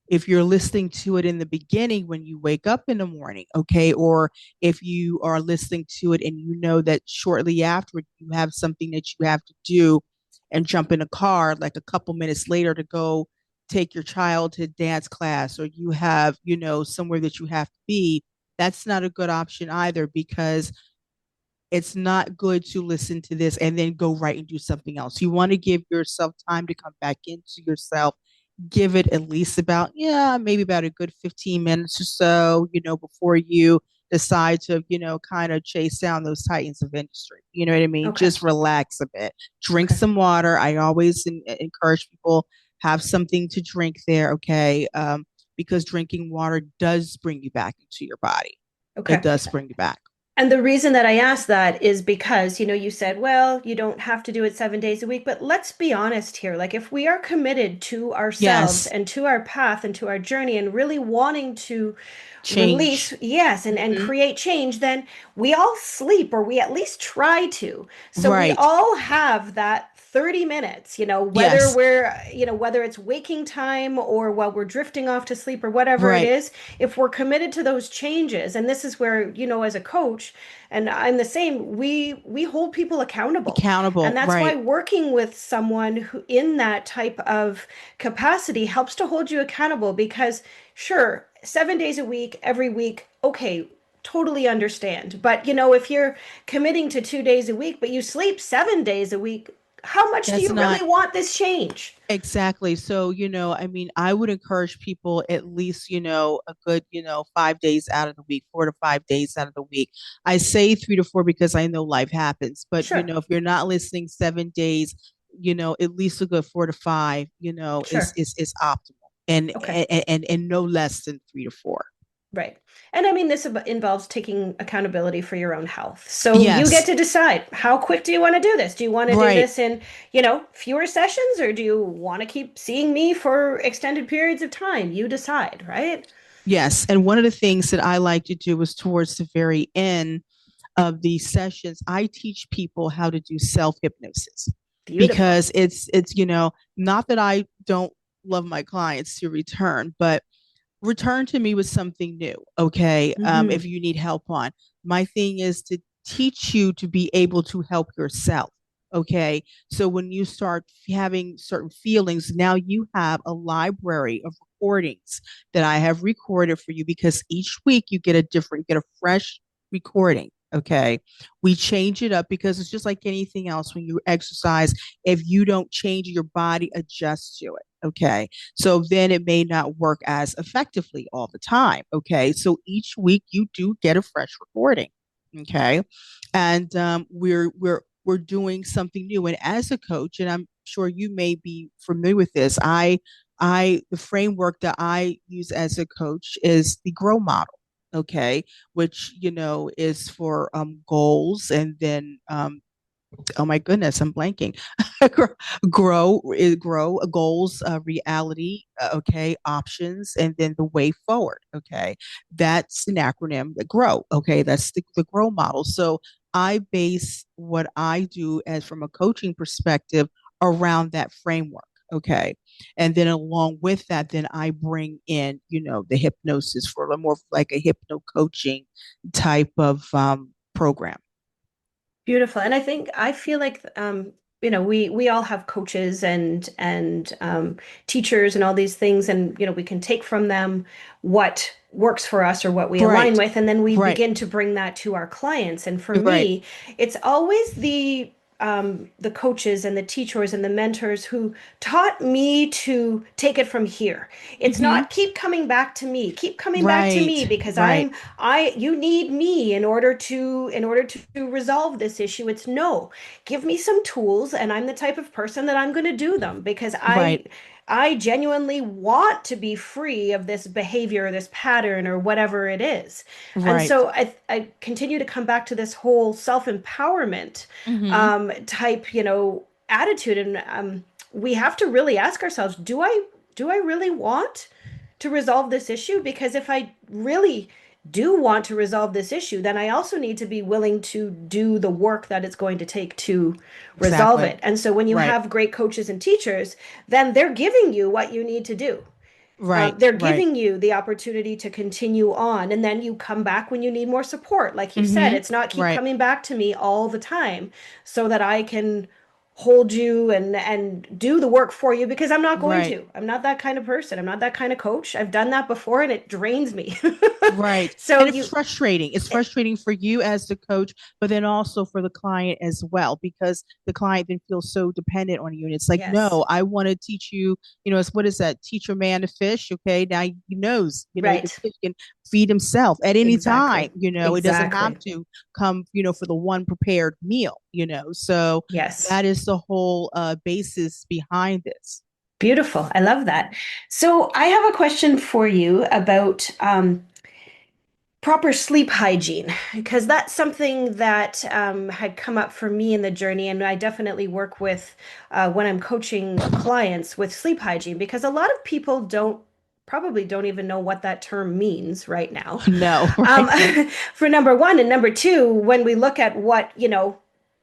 Speaker 2: if you're listening to it in the beginning when you wake up in the morning, okay, or if you are listening to it and you know that shortly after you have something that you have to do and jump in a car like a couple minutes later to go take your child to dance class, or you have, somewhere that you have to be, that's not a good option either, because it's not good to listen to this and then go right and do something else. You want to give yourself time to come back into yourself. Give it at least about, yeah, maybe about a good 15 minutes or so, before you decide to, kind of chase down those titans of industry. You know what I mean?
Speaker 1: Okay.
Speaker 2: Just relax a bit. Drink
Speaker 1: Okay.
Speaker 2: some water. I always encourage people have something to drink there, okay? Because drinking water does bring you back into your body. It
Speaker 1: Okay.
Speaker 2: does bring you back.
Speaker 1: And the reason that I asked that is because, you said, well, you don't have to do it 7 days a week, but let's be honest here. Like, if we are committed to ourselves
Speaker 2: Yes.
Speaker 1: and to our path and to our journey and really wanting to release,
Speaker 2: Change.
Speaker 1: yes, and
Speaker 2: Hmm.
Speaker 1: create change, then we all sleep, or we at least try to. So we
Speaker 2: Right.
Speaker 1: all have that 30 minutes, whether
Speaker 2: Yes.
Speaker 1: whether it's waking time or while we're drifting off to sleep or whatever it
Speaker 2: Right.
Speaker 1: is, if we're committed to those changes. And this is where, as a coach, and I'm the same, we hold people accountable. And
Speaker 2: Accountable.
Speaker 1: that's why
Speaker 2: Right.
Speaker 1: working with someone who in that type of capacity helps to hold you accountable, because sure, 7 days a week, every week, okay, totally understand. But if you're committing to 2 days a week, but you sleep 7 days a week, how much do
Speaker 2: That's
Speaker 1: you really
Speaker 2: not
Speaker 1: want this change?
Speaker 2: exactly. So, I mean, I would encourage people at least, a good, 5 days out of the week, 4 to 5 days out of the week. I say 3 to 4 because I know life happens. But,
Speaker 1: Sure.
Speaker 2: if you're not listening 7 days, at least a good 4 to 5,
Speaker 1: Sure.
Speaker 2: is optimal. And,
Speaker 1: Okay.
Speaker 2: and no less than 3 to 4.
Speaker 1: Right. And I mean, this involves taking accountability for your own health. So you get
Speaker 2: Yes.
Speaker 1: to decide, how quick do you want to do this? Do you want to do
Speaker 2: Right.
Speaker 1: this in, fewer sessions, or do you want to keep seeing me for extended periods of time? You decide, right?
Speaker 2: Yes. And one of the things that I like to do is towards the very end of these sessions, I teach people how to do self hypnosis,
Speaker 1: Beautiful.
Speaker 2: because it's not that I don't love my clients to return, but return to me with something new. Okay. If
Speaker 1: Hmm.
Speaker 2: you need help on, my thing is to teach you to be able to help yourself. Okay. So when you start having certain feelings, now you have a library of recordings that I have recorded for you, because each week you get get a fresh recording. Okay. We change it up because it's just like anything else. When you exercise, if you don't change, your body adjusts to it. Okay. So then it may not work as effectively all the time. Okay. So each week you do get a fresh recording. Okay. And we're doing something new. And as a coach, and I'm sure you may be familiar with this, the framework that I use as a coach is the grow model. Okay, which is for goals, and then oh my goodness, I'm blanking. Grow goals, reality, okay, options, and then the way forward. Okay, that's an acronym. The grow. Okay, that's the grow model. So I base what I do as from a coaching perspective around that framework. Okay. And then along with that, then I bring in, the hypnosis for a more like a hypno coaching type of program.
Speaker 1: Beautiful. And I feel like we all have coaches and teachers and all these things, and we can take from them what works for us or what we align
Speaker 2: Right.
Speaker 1: with, and then we
Speaker 2: Right.
Speaker 1: begin to bring that to our clients. And for
Speaker 2: Right.
Speaker 1: me, it's always the coaches and the teachers and the mentors who taught me to take it from here. It's
Speaker 2: Mm-hmm.
Speaker 1: not keep coming back to me, keep coming back to me
Speaker 2: Right.
Speaker 1: because
Speaker 2: Right.
Speaker 1: you need me in order to resolve this issue. It's no, give me some tools and I'm the type of person that I'm going to do them because
Speaker 2: Right.
Speaker 1: I genuinely want to be free of this behavior or this pattern or whatever it is. And
Speaker 2: Right.
Speaker 1: so I continue to come back to this whole self-empowerment
Speaker 2: Mm-hmm.
Speaker 1: type, attitude. And we have to really ask ourselves, do I really want to resolve this issue? Because if I really do want to resolve this issue, then I also need to be willing to do the work that it's going to take to resolve
Speaker 2: Exactly.
Speaker 1: it. And so when you
Speaker 2: Right.
Speaker 1: have great coaches and teachers, then they're giving you what you need to do.
Speaker 2: Right.
Speaker 1: They're
Speaker 2: Right.
Speaker 1: giving you the opportunity to continue on, and then you come back when you need more support. Like you said,
Speaker 2: Mm-hmm.
Speaker 1: it's not keep
Speaker 2: Right.
Speaker 1: coming back to me all the time so that I can hold you and do the work for you because I'm not going
Speaker 2: Right.
Speaker 1: to. I'm not that kind of person. I'm not that kind of coach. I've done that before and it drains me.
Speaker 2: Right.
Speaker 1: So
Speaker 2: And it's
Speaker 1: you,
Speaker 2: frustrating. It's frustrating for you as the coach, but then also for the client as well, because the client then feels so dependent on you. And it's like,
Speaker 1: yes,
Speaker 2: no, I want to teach you, it's what is that? Teach a man to fish. Okay. Now he knows, the
Speaker 1: right.
Speaker 2: fish can feed himself at any time.
Speaker 1: Exactly.
Speaker 2: It doesn't have
Speaker 1: Exactly.
Speaker 2: to come, for the one prepared meal. So
Speaker 1: Yes.
Speaker 2: that is the whole basis behind this.
Speaker 1: Beautiful. I love that. So I have a question for you about proper sleep hygiene, because that's something that had come up for me in the journey, and I definitely work with when I'm coaching clients with sleep hygiene, because a lot of people probably don't even know what that term means right now.
Speaker 2: No,
Speaker 1: Um,
Speaker 2: right.
Speaker 1: for number one, and number two, when we look at what,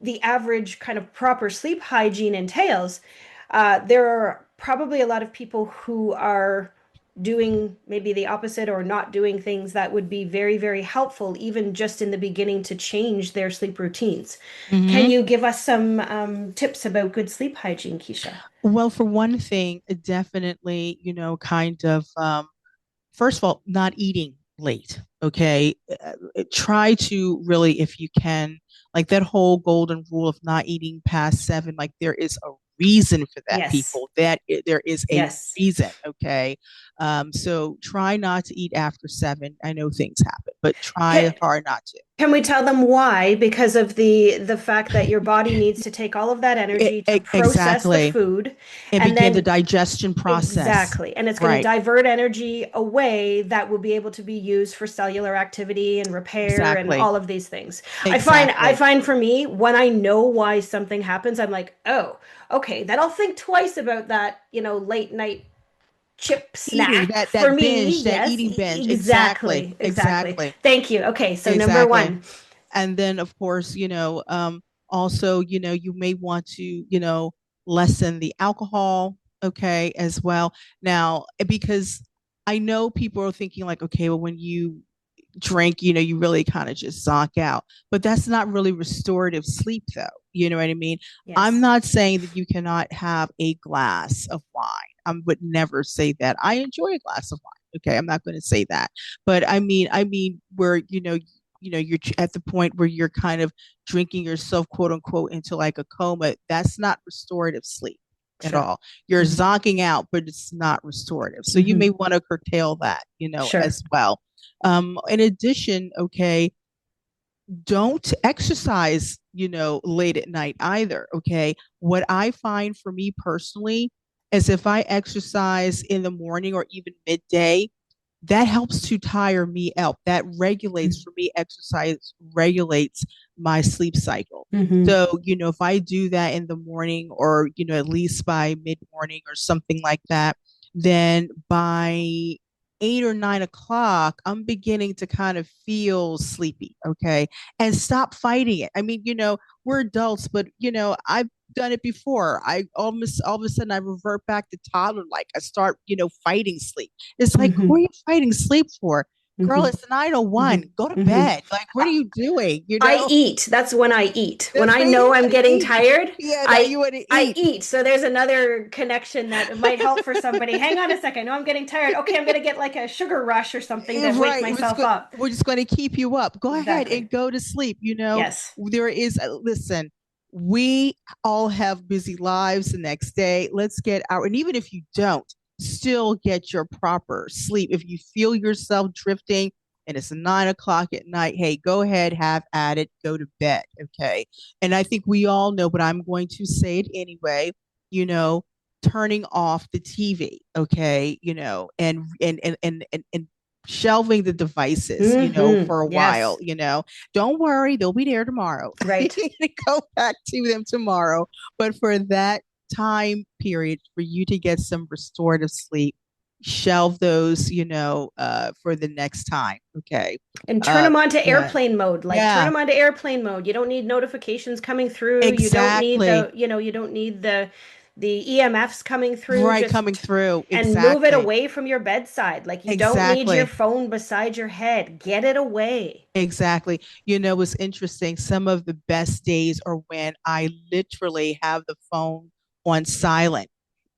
Speaker 1: the average kind of proper sleep hygiene entails, there are probably a lot of people who are doing maybe the opposite or not doing things that would be very, very helpful, even just in the beginning to change their sleep routines. Can
Speaker 2: Mm-hmm.
Speaker 1: you give us some tips about good sleep hygiene, Keisha?
Speaker 2: Well, for one thing, definitely, kind of, first of all, not eating late. Okay. Try to really, if you can, like that whole golden rule of not eating past 7, like there is a reason for that,
Speaker 1: Yes.
Speaker 2: people. There is a
Speaker 1: Yes.
Speaker 2: reason. Okay. So try not to eat after 7. I know things happen, but try
Speaker 1: Can,
Speaker 2: hard not to.
Speaker 1: can we tell them why? Because of the fact that your body needs to take all of that energy to process the
Speaker 2: Exactly.
Speaker 1: food,
Speaker 2: And
Speaker 1: and
Speaker 2: begin the
Speaker 1: then
Speaker 2: digestion process.
Speaker 1: exactly. And it's going to
Speaker 2: Right.
Speaker 1: divert energy away that will be able to be used for cellular activity and repair and
Speaker 2: Exactly.
Speaker 1: all of these things. I
Speaker 2: Exactly.
Speaker 1: find for me, when I know why something happens, I'm like, oh, okay, then I'll think twice about that, late night chip
Speaker 2: Eating
Speaker 1: snack
Speaker 2: that
Speaker 1: for me.
Speaker 2: binge, that
Speaker 1: Yes,
Speaker 2: eating binge. Exactly.
Speaker 1: exactly. Exactly.
Speaker 2: Exactly.
Speaker 1: Thank you. Okay, so number
Speaker 2: Exactly.
Speaker 1: one.
Speaker 2: And then of course, also, you may want to, lessen the alcohol, okay, as well. Now, because I know people are thinking like, okay, well, when you drink, you really kind of just zonk out. But that's not really restorative sleep, though. You know what I mean? I'm
Speaker 1: Yes.
Speaker 2: not saying that you cannot have a glass of wine. I would never say that. I enjoy a glass of wine. Okay, I'm not going to say that. But I mean, where you're at the point where you're kind of drinking yourself, quote unquote, into like a coma. That's not restorative sleep at
Speaker 1: Sure.
Speaker 2: all. You're
Speaker 1: Hmm.
Speaker 2: zonking out, but it's not restorative. So you may
Speaker 1: Hmm.
Speaker 2: want to curtail that,
Speaker 1: Sure.
Speaker 2: as well. In addition, okay, don't exercise, late at night either. Okay. What I find for me personally is if I exercise in the morning or even midday, that helps to tire me out. That regulates, for me, exercise regulates my sleep cycle.
Speaker 1: Hmm.
Speaker 2: So, if I do that in the morning or, at least by mid morning or something like that, then by 8 or 9 o'clock, I'm beginning to kind of feel sleepy. Okay. And stop fighting it. I mean, we're adults, but, I've done it before. I almost all of a sudden I revert back to toddler like. I start, fighting sleep. It's like, who are
Speaker 1: Hmm.
Speaker 2: you fighting sleep for? Girl,
Speaker 1: Hmm.
Speaker 2: it's 9:01.
Speaker 1: Hmm.
Speaker 2: Go to
Speaker 1: Hmm.
Speaker 2: bed. Like, what are you doing?
Speaker 1: I eat. That's when I eat. When
Speaker 2: That's
Speaker 1: I
Speaker 2: right. You
Speaker 1: know I'm
Speaker 2: want to
Speaker 1: getting
Speaker 2: eat.
Speaker 1: tired,
Speaker 2: Yeah, now
Speaker 1: I
Speaker 2: you want to
Speaker 1: I
Speaker 2: eat.
Speaker 1: eat. So there's another connection that might help for somebody. Hang on a second. No, I'm getting tired. Okay, I'm gonna get like a sugar rush or something to wake
Speaker 2: Right.
Speaker 1: myself up.
Speaker 2: We're just going to keep you up. Go ahead
Speaker 1: Exactly.
Speaker 2: and go to sleep.
Speaker 1: Yes.
Speaker 2: There is, listen, we all have busy lives the next day. Let's get our, and even if you don't, still get your proper sleep. If you feel yourself drifting and it's 9 o'clock at night, hey, go ahead, have at it, go to bed. Okay. And I think we all know, but I'm going to say it anyway, you know, turning off the TV, okay, and shelving the devices, for a while,
Speaker 1: Yes.
Speaker 2: Don't worry, they'll be there tomorrow.
Speaker 1: Right.
Speaker 2: Go back to them tomorrow. But for that time period, for you to get some restorative sleep, shelve those, for the next time. Okay.
Speaker 1: And turn them on to
Speaker 2: Yeah.
Speaker 1: airplane mode. Like turn
Speaker 2: Yeah,
Speaker 1: them on to airplane mode. You don't need notifications coming through. You don't need
Speaker 2: exactly.
Speaker 1: you don't need the EMFs coming through.
Speaker 2: Right, coming
Speaker 1: Just
Speaker 2: through.
Speaker 1: and move it
Speaker 2: Exactly.
Speaker 1: away from your bedside. Like you don't need your
Speaker 2: Exactly.
Speaker 1: phone beside your head. Get it away.
Speaker 2: Exactly. It's interesting. Some of the best days are when I literally have the phone on silent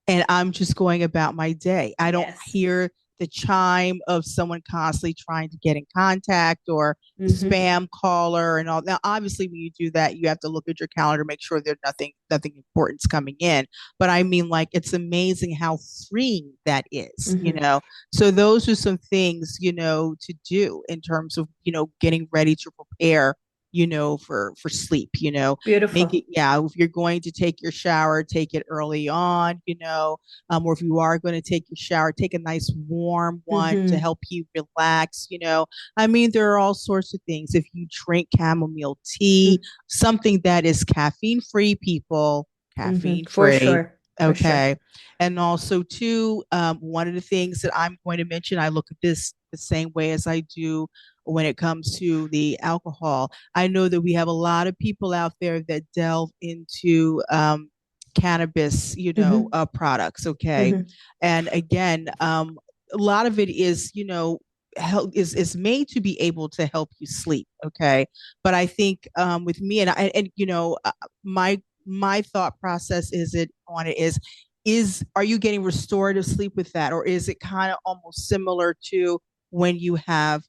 Speaker 2: and I'm just going about my day. I don't
Speaker 1: Yes.
Speaker 2: hear the chime of someone constantly trying to get in contact or the
Speaker 1: Hmm.
Speaker 2: spam caller and all. Now, obviously, when you do that, you have to look at your calendar, make sure there's nothing important's coming in. But I mean, like, it's amazing how freeing that is.
Speaker 1: Hmm.
Speaker 2: So those are some things, to do in terms of, getting ready to prepare, for sleep, make
Speaker 1: Beautiful.
Speaker 2: it, yeah, if you're going to take your shower, take it early on, or if you are going to take your shower, take a nice warm one to
Speaker 1: Hmm.
Speaker 2: help you relax. I mean, there are all sorts of things. If you drink chamomile tea, something that is caffeine free, people,
Speaker 1: Hmm.
Speaker 2: caffeine
Speaker 1: For
Speaker 2: free.
Speaker 1: sure. For sure.
Speaker 2: Okay. And also, too, one of the things that I'm going to mention, I look at this the same way as I do when it comes to the alcohol. I know that we have a lot of people out there that delve into cannabis,
Speaker 1: Hmm.
Speaker 2: products. Okay.
Speaker 1: Hmm.
Speaker 2: And again, a lot of it is, help is made to be able to help you sleep. Okay. But I think with me and my thought process is are you getting restorative sleep with that, or is it kind of almost similar to when you have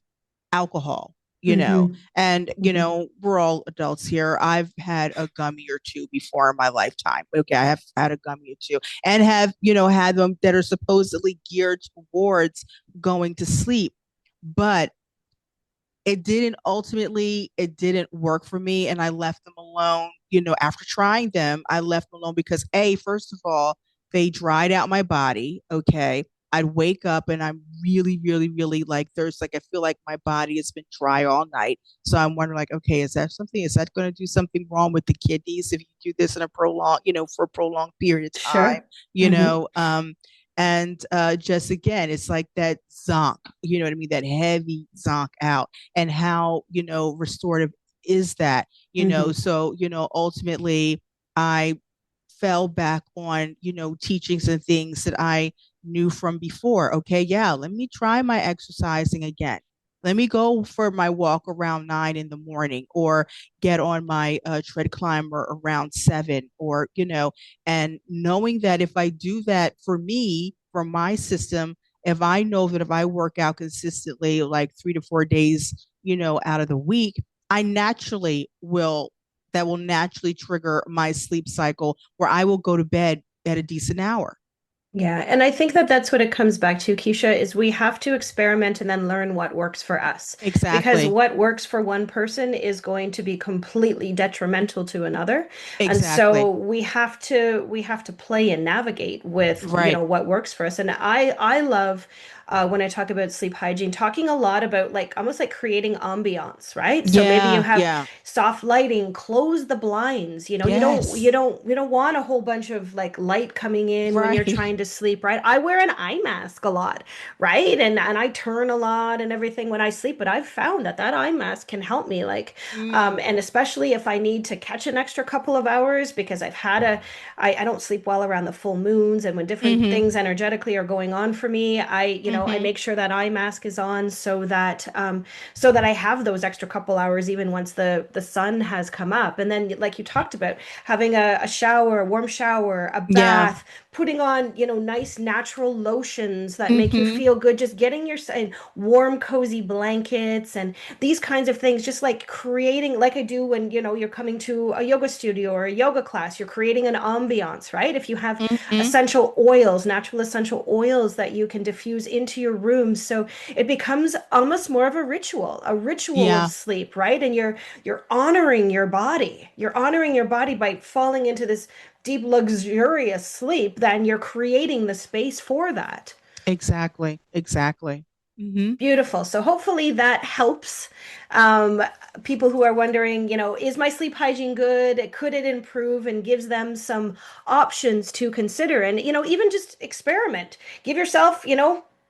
Speaker 2: alcohol,
Speaker 1: Hmm.
Speaker 2: and
Speaker 1: Hmm.
Speaker 2: we're all adults here. I've had a gummy or two before in my lifetime. Okay, I have had a gummy or two and have, had them that are supposedly geared towards going to sleep, but it didn't work for me, and I left them alone. After trying them, I left them alone because, first of all, they dried out my body. Okay, I'd wake up and I'm really, really, really like thirst. Like I feel like my body has been dry all night. So I'm wondering, like, okay, is that going to do something wrong with the kidneys if you do this in a prolonged, for a prolonged period of time?
Speaker 1: Sure.
Speaker 2: You
Speaker 1: Hmm.
Speaker 2: know, and just again, it's like that zonk, you know what I mean? That heavy zonk out, and how, restorative is that,
Speaker 1: Hmm.
Speaker 2: so, ultimately I fell back on, teachings and things that I knew from before. Okay, yeah, let me try my exercising again. Let me go for my walk around 9 in the morning, or get on my tread climber around 7, or, and knowing that if I do that for me, for my system, if I know that if I work out consistently, like 3 to 4 days, out of the week, I naturally will, that will naturally trigger my sleep cycle where I will go to bed at a decent hour.
Speaker 1: Yeah, and I think that that's what it comes back to, Keisha, is we have to experiment and then learn what works for us. Because
Speaker 2: Exactly.
Speaker 1: what works for one person is going to be completely detrimental to another. And so
Speaker 2: Exactly.
Speaker 1: we have to play and navigate with,
Speaker 2: Right.
Speaker 1: what works for us. And I love when I talk about sleep hygiene, talking a lot about like almost like creating ambiance, right? So maybe you
Speaker 2: Yeah.
Speaker 1: have
Speaker 2: Yeah.
Speaker 1: soft lighting, close the blinds. You
Speaker 2: Yes.
Speaker 1: don't want a whole bunch of like light coming in when you're
Speaker 2: Right.
Speaker 1: trying to sleep, right? I wear an eye mask a lot, right? And I turn a lot and everything when I sleep, but I've found that that eye mask can help me, like,
Speaker 2: Mm.
Speaker 1: and especially if I need to catch an extra couple of hours because I don't sleep well around the full moons and when different
Speaker 2: Mm-hmm.
Speaker 1: things energetically are going on for me, I
Speaker 2: Mm-hmm.
Speaker 1: make sure that eye mask is on so that I have those extra couple hours even once the sun has come up. And then, like you talked about, having a shower, a warm shower, a
Speaker 2: Yeah.
Speaker 1: bath, putting on, nice natural lotions that make you
Speaker 2: Mm-hmm.
Speaker 1: feel good, just getting your and warm, cozy blankets and these kinds of things, just like creating, like I do when, you're coming to a yoga studio or a yoga class, you're creating an ambiance, right? If you have
Speaker 2: Mm-hmm.
Speaker 1: essential oils, natural essential oils that you can diffuse into your room. So it becomes almost more of a ritual of
Speaker 2: Yeah,
Speaker 1: sleep, right? And you're honoring your body. You're honoring your body by falling into this deep, luxurious sleep, then you're creating the space for that.
Speaker 2: exactly. Exactly. Mm-hmm.
Speaker 1: Beautiful. So hopefully that helps um, people who are wondering, is my sleep hygiene good? Could it improve? And gives them some options to consider. And, even just experiment. Give yourself,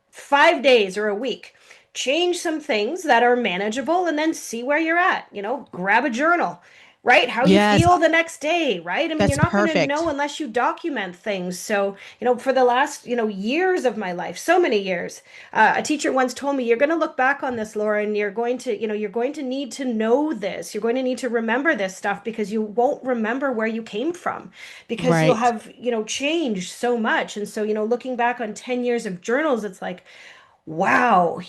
Speaker 1: 5 days or a week. Change some things that are manageable and then see where you're at. Grab a journal, right? How you
Speaker 2: Yes,
Speaker 1: feel the next day, right? I mean,
Speaker 2: that's
Speaker 1: you're not going to know
Speaker 2: perfect.
Speaker 1: unless you document things. So, for the last, years of my life, so many years, a teacher once told me, you're going to look back on this, Laura, and you're going to need to know this. You're going to need to remember this stuff because you won't remember where you came from because you'll
Speaker 2: Right.
Speaker 1: have, changed so much. And so, looking back on 10 years of journals, it's like, wow,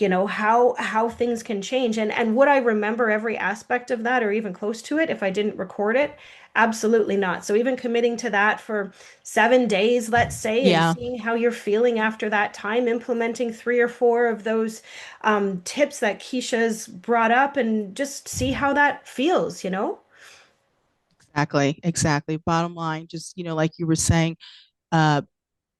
Speaker 1: how things can change. And would I remember every aspect of that or even close to it if I didn't record it? Absolutely not. So even committing to that for 7 days, let's say, and
Speaker 2: Yeah,
Speaker 1: seeing how you're feeling after that time, implementing three or four of those tips that Keisha's brought up and just see how that feels.
Speaker 2: exactly. Exactly. Bottom line, just, like you were saying, uh,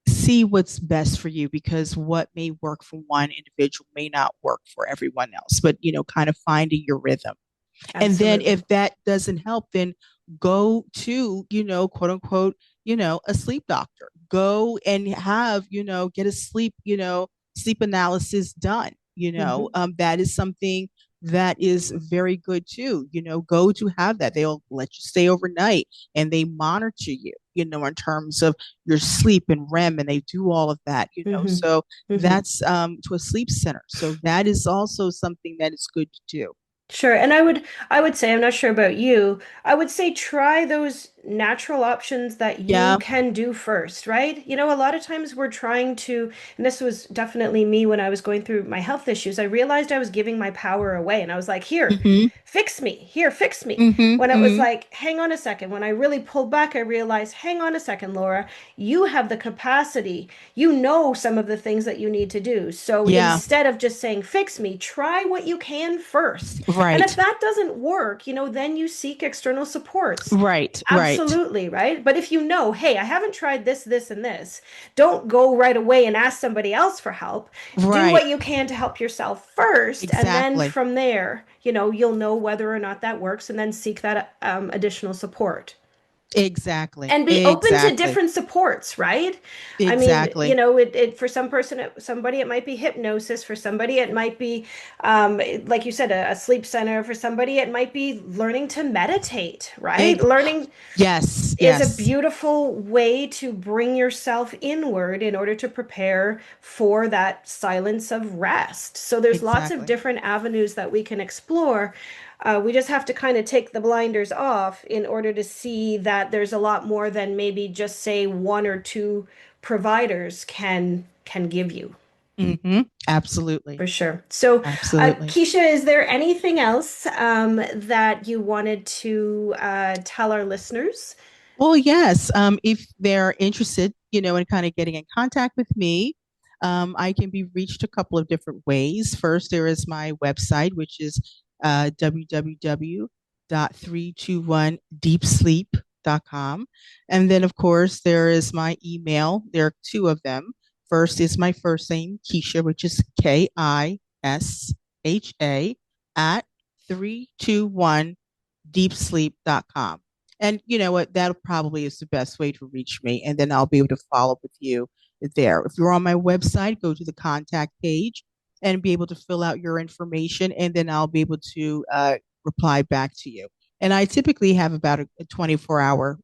Speaker 2: see what's best for you because what may work for one individual may not work for everyone else, but, kind of finding your rhythm. And then
Speaker 1: Absolutely.
Speaker 2: if that doesn't help, then go to, quote unquote, a sleep doctor. Go and have, get a sleep analysis done.
Speaker 1: Hmm.
Speaker 2: That is something that is very good too. Go to have that. They'll let you stay overnight and they monitor you, in terms of your sleep and REM, and they do all of that.
Speaker 1: Hmm.
Speaker 2: So
Speaker 1: Hmm.
Speaker 2: that's to a sleep center. So that is also something that is good to do.
Speaker 1: Sure. And I would say, I'm not sure about you, I would say try those natural options that you
Speaker 2: Yeah.
Speaker 1: can do first, right? A lot of times we're trying to, and this was definitely me when I was going through my health issues, I realized I was giving my power away and I was like, here,
Speaker 2: Mm-hmm.
Speaker 1: fix me, here, fix me.
Speaker 2: Mm-hmm.
Speaker 1: When it was
Speaker 2: Mm-hmm.
Speaker 1: like, hang on a second, when I really pulled back, I realized, hang on a second, Laura, you have the capacity. You know some of the things that you need to do. So
Speaker 2: Yeah.
Speaker 1: instead of just saying, fix me, try what you can first. And if
Speaker 2: Right.
Speaker 1: that doesn't work, then you seek external supports.
Speaker 2: Right. Right.
Speaker 1: Absolutely, right? But if you know, hey, I haven't tried this, this, and this, don't go right away and ask somebody else for help. Do
Speaker 2: Right.
Speaker 1: what you can to help yourself first, and then
Speaker 2: Exactly.
Speaker 1: from there, you'll know whether or not that works, and then seek that additional support
Speaker 2: Exactly.
Speaker 1: and be open to
Speaker 2: Exactly.
Speaker 1: different supports, right? I mean,
Speaker 2: Exactly.
Speaker 1: for somebody it might be hypnosis, for somebody it might be, like you said, a sleep center, for somebody it might be learning to meditate, right?
Speaker 2: Ex-
Speaker 1: Learning
Speaker 2: yes.
Speaker 1: is a
Speaker 2: Yes.
Speaker 1: beautiful way to bring yourself inward in order to prepare for that silence of rest. So there's lots of
Speaker 2: Exactly.
Speaker 1: different avenues that we can explore. We just have to kind of take the blinders off in order to see that there's a lot more than maybe just say one or two providers can give you.
Speaker 2: Mm-hmm. Absolutely.
Speaker 1: For sure. So,
Speaker 2: Absolutely.
Speaker 1: Keisha, is there anything else that you wanted to tell our listeners?
Speaker 2: Well, yes. If they're interested, in kind of getting in contact with me, I can be reached a couple of different ways. First, there is my website, which is www.321deepsleep.com. And then, of course, there is my email. There are two of them. First is my first name, Kisha, which is KISHA at 321deepsleep.com. And you know what? That probably is the best way to reach me. And then I'll be able to follow up with you there. If you're on my website, go to the contact page and be able to fill out your information, and then I'll be able to reply back to you. And I typically have about a 24-hour,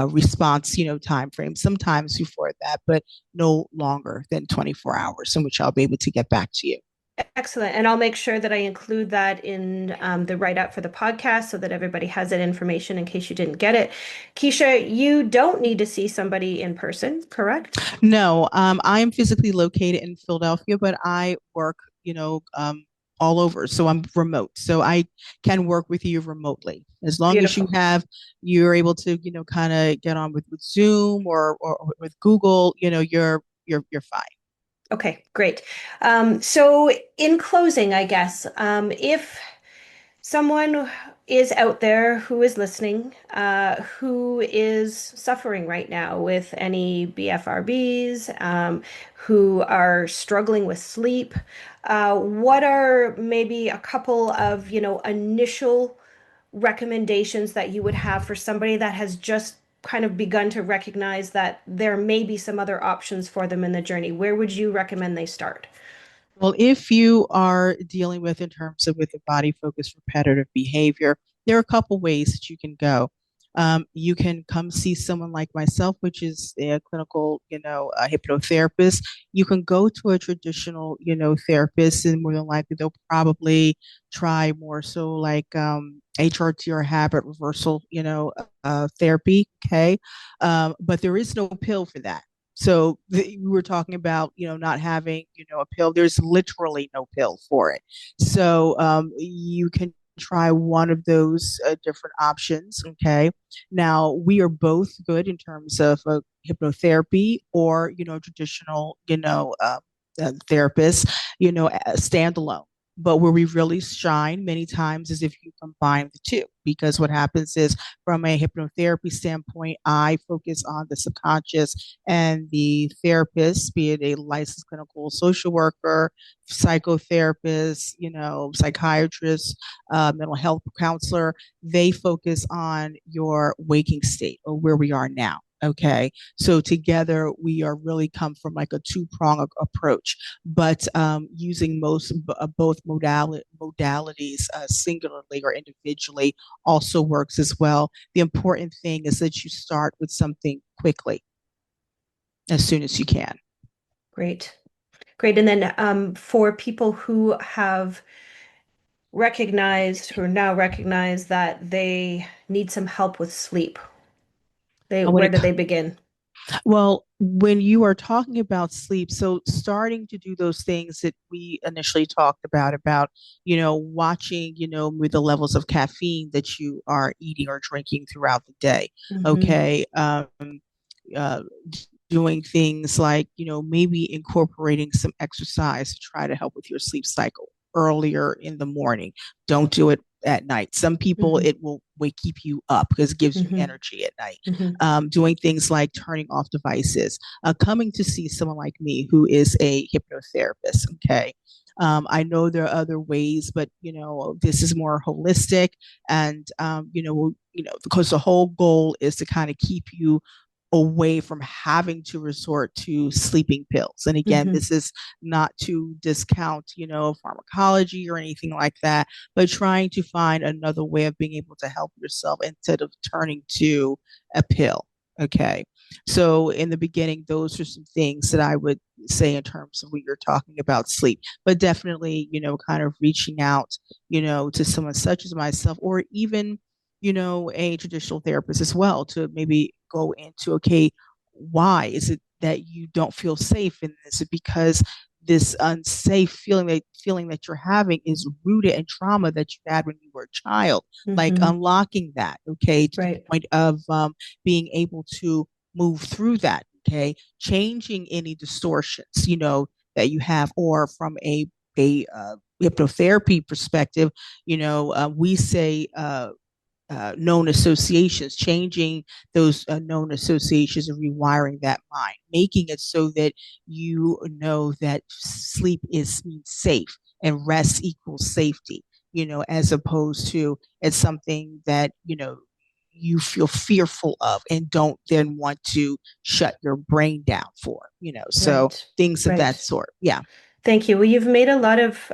Speaker 2: response, time frame. Sometimes before that, but no longer than 24 hours, in which I'll be able to get back to you.
Speaker 1: Excellent. And I'll make sure that I include that in the write-up for the podcast so that everybody has that information in case you didn't get it. Keisha, you don't need to see somebody in person, correct?
Speaker 2: No, I am physically located in Philadelphia, but I work, all over. So I'm remote. So I can work with you remotely. As long as
Speaker 1: Beautiful.
Speaker 2: you're able to, kind of get on with Zoom or with Google, you're fine.
Speaker 1: Okay, great. So in closing, I guess, if someone is out there who is listening, who is suffering right now with any BFRBs, who are struggling with sleep. What are maybe a couple of, initial recommendations that you would have for somebody that has just kind of begun to recognize that there may be some other options for them in the journey? Where would you recommend they start?
Speaker 2: Well, if you are dealing with in terms of with the body focused repetitive behavior, there are a couple ways that you can go. You can come see someone like myself, which is a clinical, a hypnotherapist. You can go to a traditional, therapist, and more than likely they'll probably try more so like HRT or habit reversal, therapy. Okay, but there is no pill for that. So we were talking about, not having, a pill. There's literally no pill for it. So you can try one of those different options. Okay. Now we are both good in terms of hypnotherapy or, traditional, therapist, standalone. But where we really shine many times is if you combine the two, because what happens is from a hypnotherapy standpoint, I focus on the subconscious and the therapist, be it a licensed clinical social worker, psychotherapist, psychiatrist, mental health counselor, they focus on your waking state or where we are now. Okay. So together we are really come from like a two-prong approach, but using both modalities singularly or individually also works as well. The important thing is that you start with something quickly as soon as you can.
Speaker 1: Great. Great. And then for people who have recognized, who are now recognized that they need some help with sleep,
Speaker 2: When
Speaker 1: where
Speaker 2: it
Speaker 1: do they begin?
Speaker 2: Well, when you are talking about sleep, so starting to do those things that we initially talked about, watching, with the levels of caffeine that you are eating or drinking throughout the day.
Speaker 1: Hmm.
Speaker 2: Okay. Uh, Doing things like, maybe incorporating some exercise to try to help with your sleep cycle earlier in the morning. Don't do it at night. Some people,
Speaker 1: Hmm.
Speaker 2: it will keep you up because it gives you
Speaker 1: Hmm.
Speaker 2: energy at night.
Speaker 1: Hmm.
Speaker 2: Doing things like turning off devices, coming to see someone like me who is a hypnotherapist. Okay. I know there are other ways, but this is more holistic, and because the whole goal is to kind of keep you away from having to resort to sleeping pills. And again,
Speaker 1: Hmm.
Speaker 2: this is not to discount, pharmacology or anything like that, but trying to find another way of being able to help yourself instead of turning to a pill. Okay. So in the beginning, those are some things that I would say in terms of when you're talking about sleep, but definitely, kind of reaching out, to someone such as myself, or even a traditional therapist as well to maybe go into, okay, why is it that you don't feel safe in this? Is it because this unsafe feeling that you're having is rooted in trauma that you had when you were a child, like
Speaker 1: Hmm.
Speaker 2: unlocking that, okay, to the
Speaker 1: Right.
Speaker 2: point of being able to move through that, okay, changing any distortions, that you have, or from a hypnotherapy perspective, we say known associations, changing those known associations and rewiring that mind, making it so that you know that sleep is means safe and rest equals safety, as opposed to it's something that, you feel fearful of and don't then want to shut your brain down for, so
Speaker 1: Right.
Speaker 2: things of that
Speaker 1: Right.
Speaker 2: sort. Yeah,
Speaker 1: Thank you. Well, you've made a lot of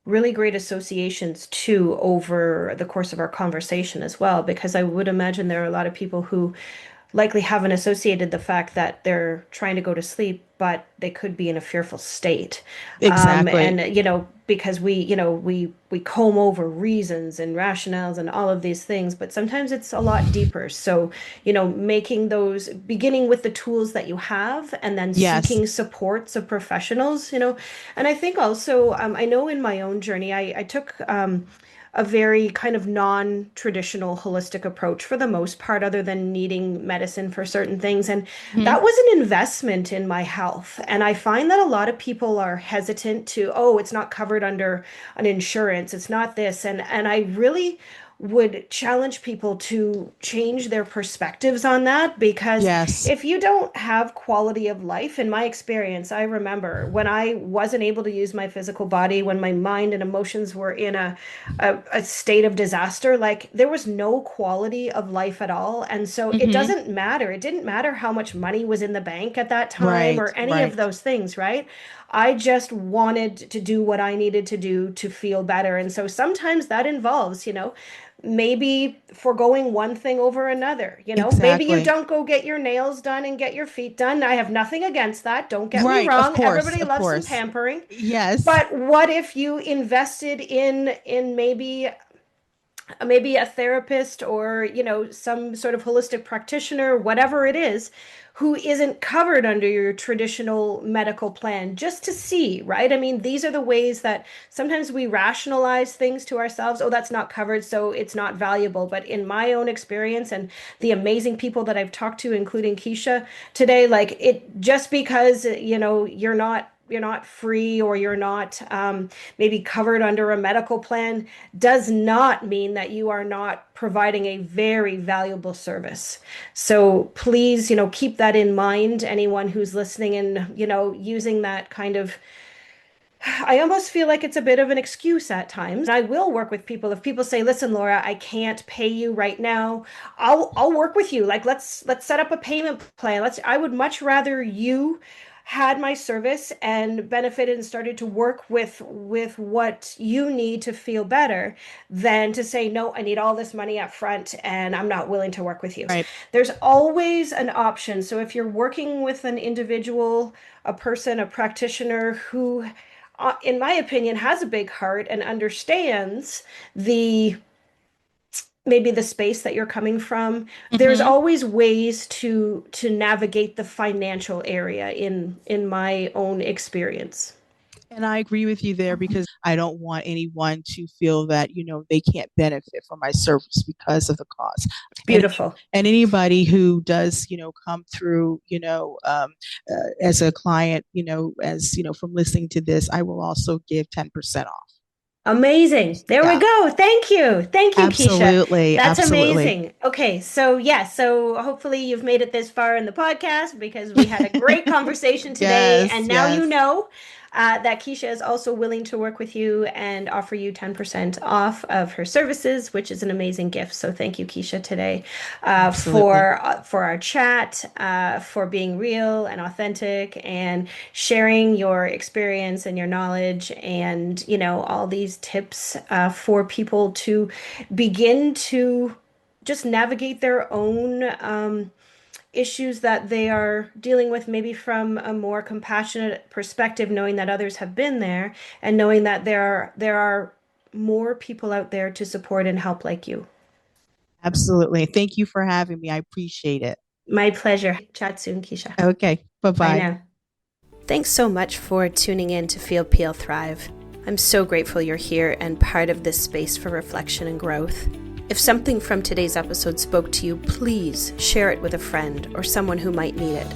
Speaker 1: really great associations too over the course of our conversation as well, because I would imagine there are a lot of people who likely haven't associated the fact that they're trying to go to sleep, but they could be in a fearful state.
Speaker 2: exactly.
Speaker 1: And because we comb over reasons and rationales and all of these things, but sometimes it's a lot deeper. So, making those, beginning with the tools that you have, and then
Speaker 2: Yes.
Speaker 1: seeking supports of professionals, and I think also, I know in my own journey, I took a very kind of non-traditional holistic approach for the most part, other than needing medicine for certain things. And
Speaker 2: Hmm.
Speaker 1: that was an investment in my health. And I find that a lot of people are hesitant to, oh, it's not covered under an insurance, it's not this. And I really would challenge people to change their perspectives on that, because
Speaker 2: Yes.
Speaker 1: if you don't have quality of life, in my experience, I remember when I wasn't able to use my physical body, when my mind and emotions were in a state of disaster, like there was no quality of life at all. And so it
Speaker 2: Hmm.
Speaker 1: doesn't matter. It didn't matter how much money was in the bank at that time or
Speaker 2: Right,
Speaker 1: any of
Speaker 2: right.
Speaker 1: those things, right? I just wanted to do what I needed to do to feel better. And so sometimes that involves, maybe foregoing one thing over another. Maybe you
Speaker 2: Exactly.
Speaker 1: don't go get your nails done and get your feet done. I have nothing against that. Don't get me
Speaker 2: Right, of
Speaker 1: wrong.
Speaker 2: course,
Speaker 1: Everybody
Speaker 2: of
Speaker 1: loves some
Speaker 2: course.
Speaker 1: pampering.
Speaker 2: Yes.
Speaker 1: But what if you invested in maybe a therapist, or some sort of holistic practitioner, whatever it is, who isn't covered under your traditional medical plan, just to see, right? I mean, these are the ways that sometimes we rationalize things to ourselves. Oh, that's not covered, so it's not valuable. But in my own experience and the amazing people that I've talked to, including Keisha today, like, it just because you're not free, or you're not maybe covered under a medical plan, does not mean that you are not providing a very valuable service. So please, keep that in mind. Anyone who's listening and, using that kind of, I almost feel like it's a bit of an excuse at times. I will work with people. If people say, "Listen, Laura, I can't pay you right now," I'll work with you. Like, let's set up a payment plan. I would much rather you had my service and benefited and started to work with what you need to feel better, than to say, "No, I need all this money up front and I'm not willing to work with you."
Speaker 2: Right.
Speaker 1: There's always an option. So if you're working with an individual, a person, a practitioner who, in my opinion, has a big heart and understands the maybe the space that you're coming from, there's
Speaker 2: Hmm.
Speaker 1: always ways to navigate the financial area, in my own experience.
Speaker 2: And I agree with you there because I don't want anyone to feel that, they can't benefit from my service because of the cost. And
Speaker 1: Beautiful.
Speaker 2: and anybody who does, come through, as a client, from listening to this, I will also give 10% off.
Speaker 1: Amazing. There we
Speaker 2: Yeah,
Speaker 1: go. Thank you. Thank you, Keisha.
Speaker 2: absolutely,
Speaker 1: That's
Speaker 2: absolutely.
Speaker 1: amazing. Okay, so yeah, so hopefully you've made it this far in the podcast, because we had a great conversation today,
Speaker 2: Yes,
Speaker 1: and now you
Speaker 2: yes,
Speaker 1: know that Keisha is also willing to work with you and offer you 10% off of her services, which is an amazing gift. So thank you, Keisha, today,
Speaker 2: absolutely.
Speaker 1: for our chat, for being real and authentic, and sharing your experience and your knowledge, and all these tips for people to begin to just navigate their own issues that they are dealing with, maybe from a more compassionate perspective, knowing that others have been there, and knowing that there are more people out there to support and help like you.
Speaker 2: Absolutely. Thank you for having me. I appreciate it.
Speaker 1: My pleasure. Chat soon, Keisha.
Speaker 2: Okay. Bye
Speaker 1: Bye
Speaker 2: bye.
Speaker 1: now. Thanks so much for tuning in to Feel, Peel, Thrive. I'm so grateful you're here and part of this space for reflection and growth. If something from today's episode spoke to you, please share it with a friend or someone who might need it.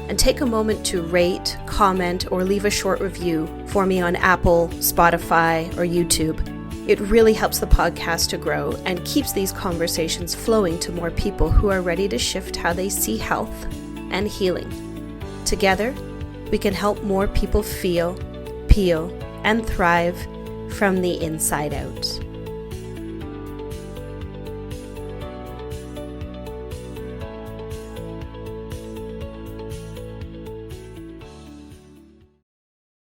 Speaker 1: And take a moment to rate, comment, or leave a short review for me on Apple, Spotify, or YouTube. It really helps the podcast to grow and keeps these conversations flowing to more people who are ready to shift how they see health and healing. Together, we can help more people feel, peel, and thrive from the inside out.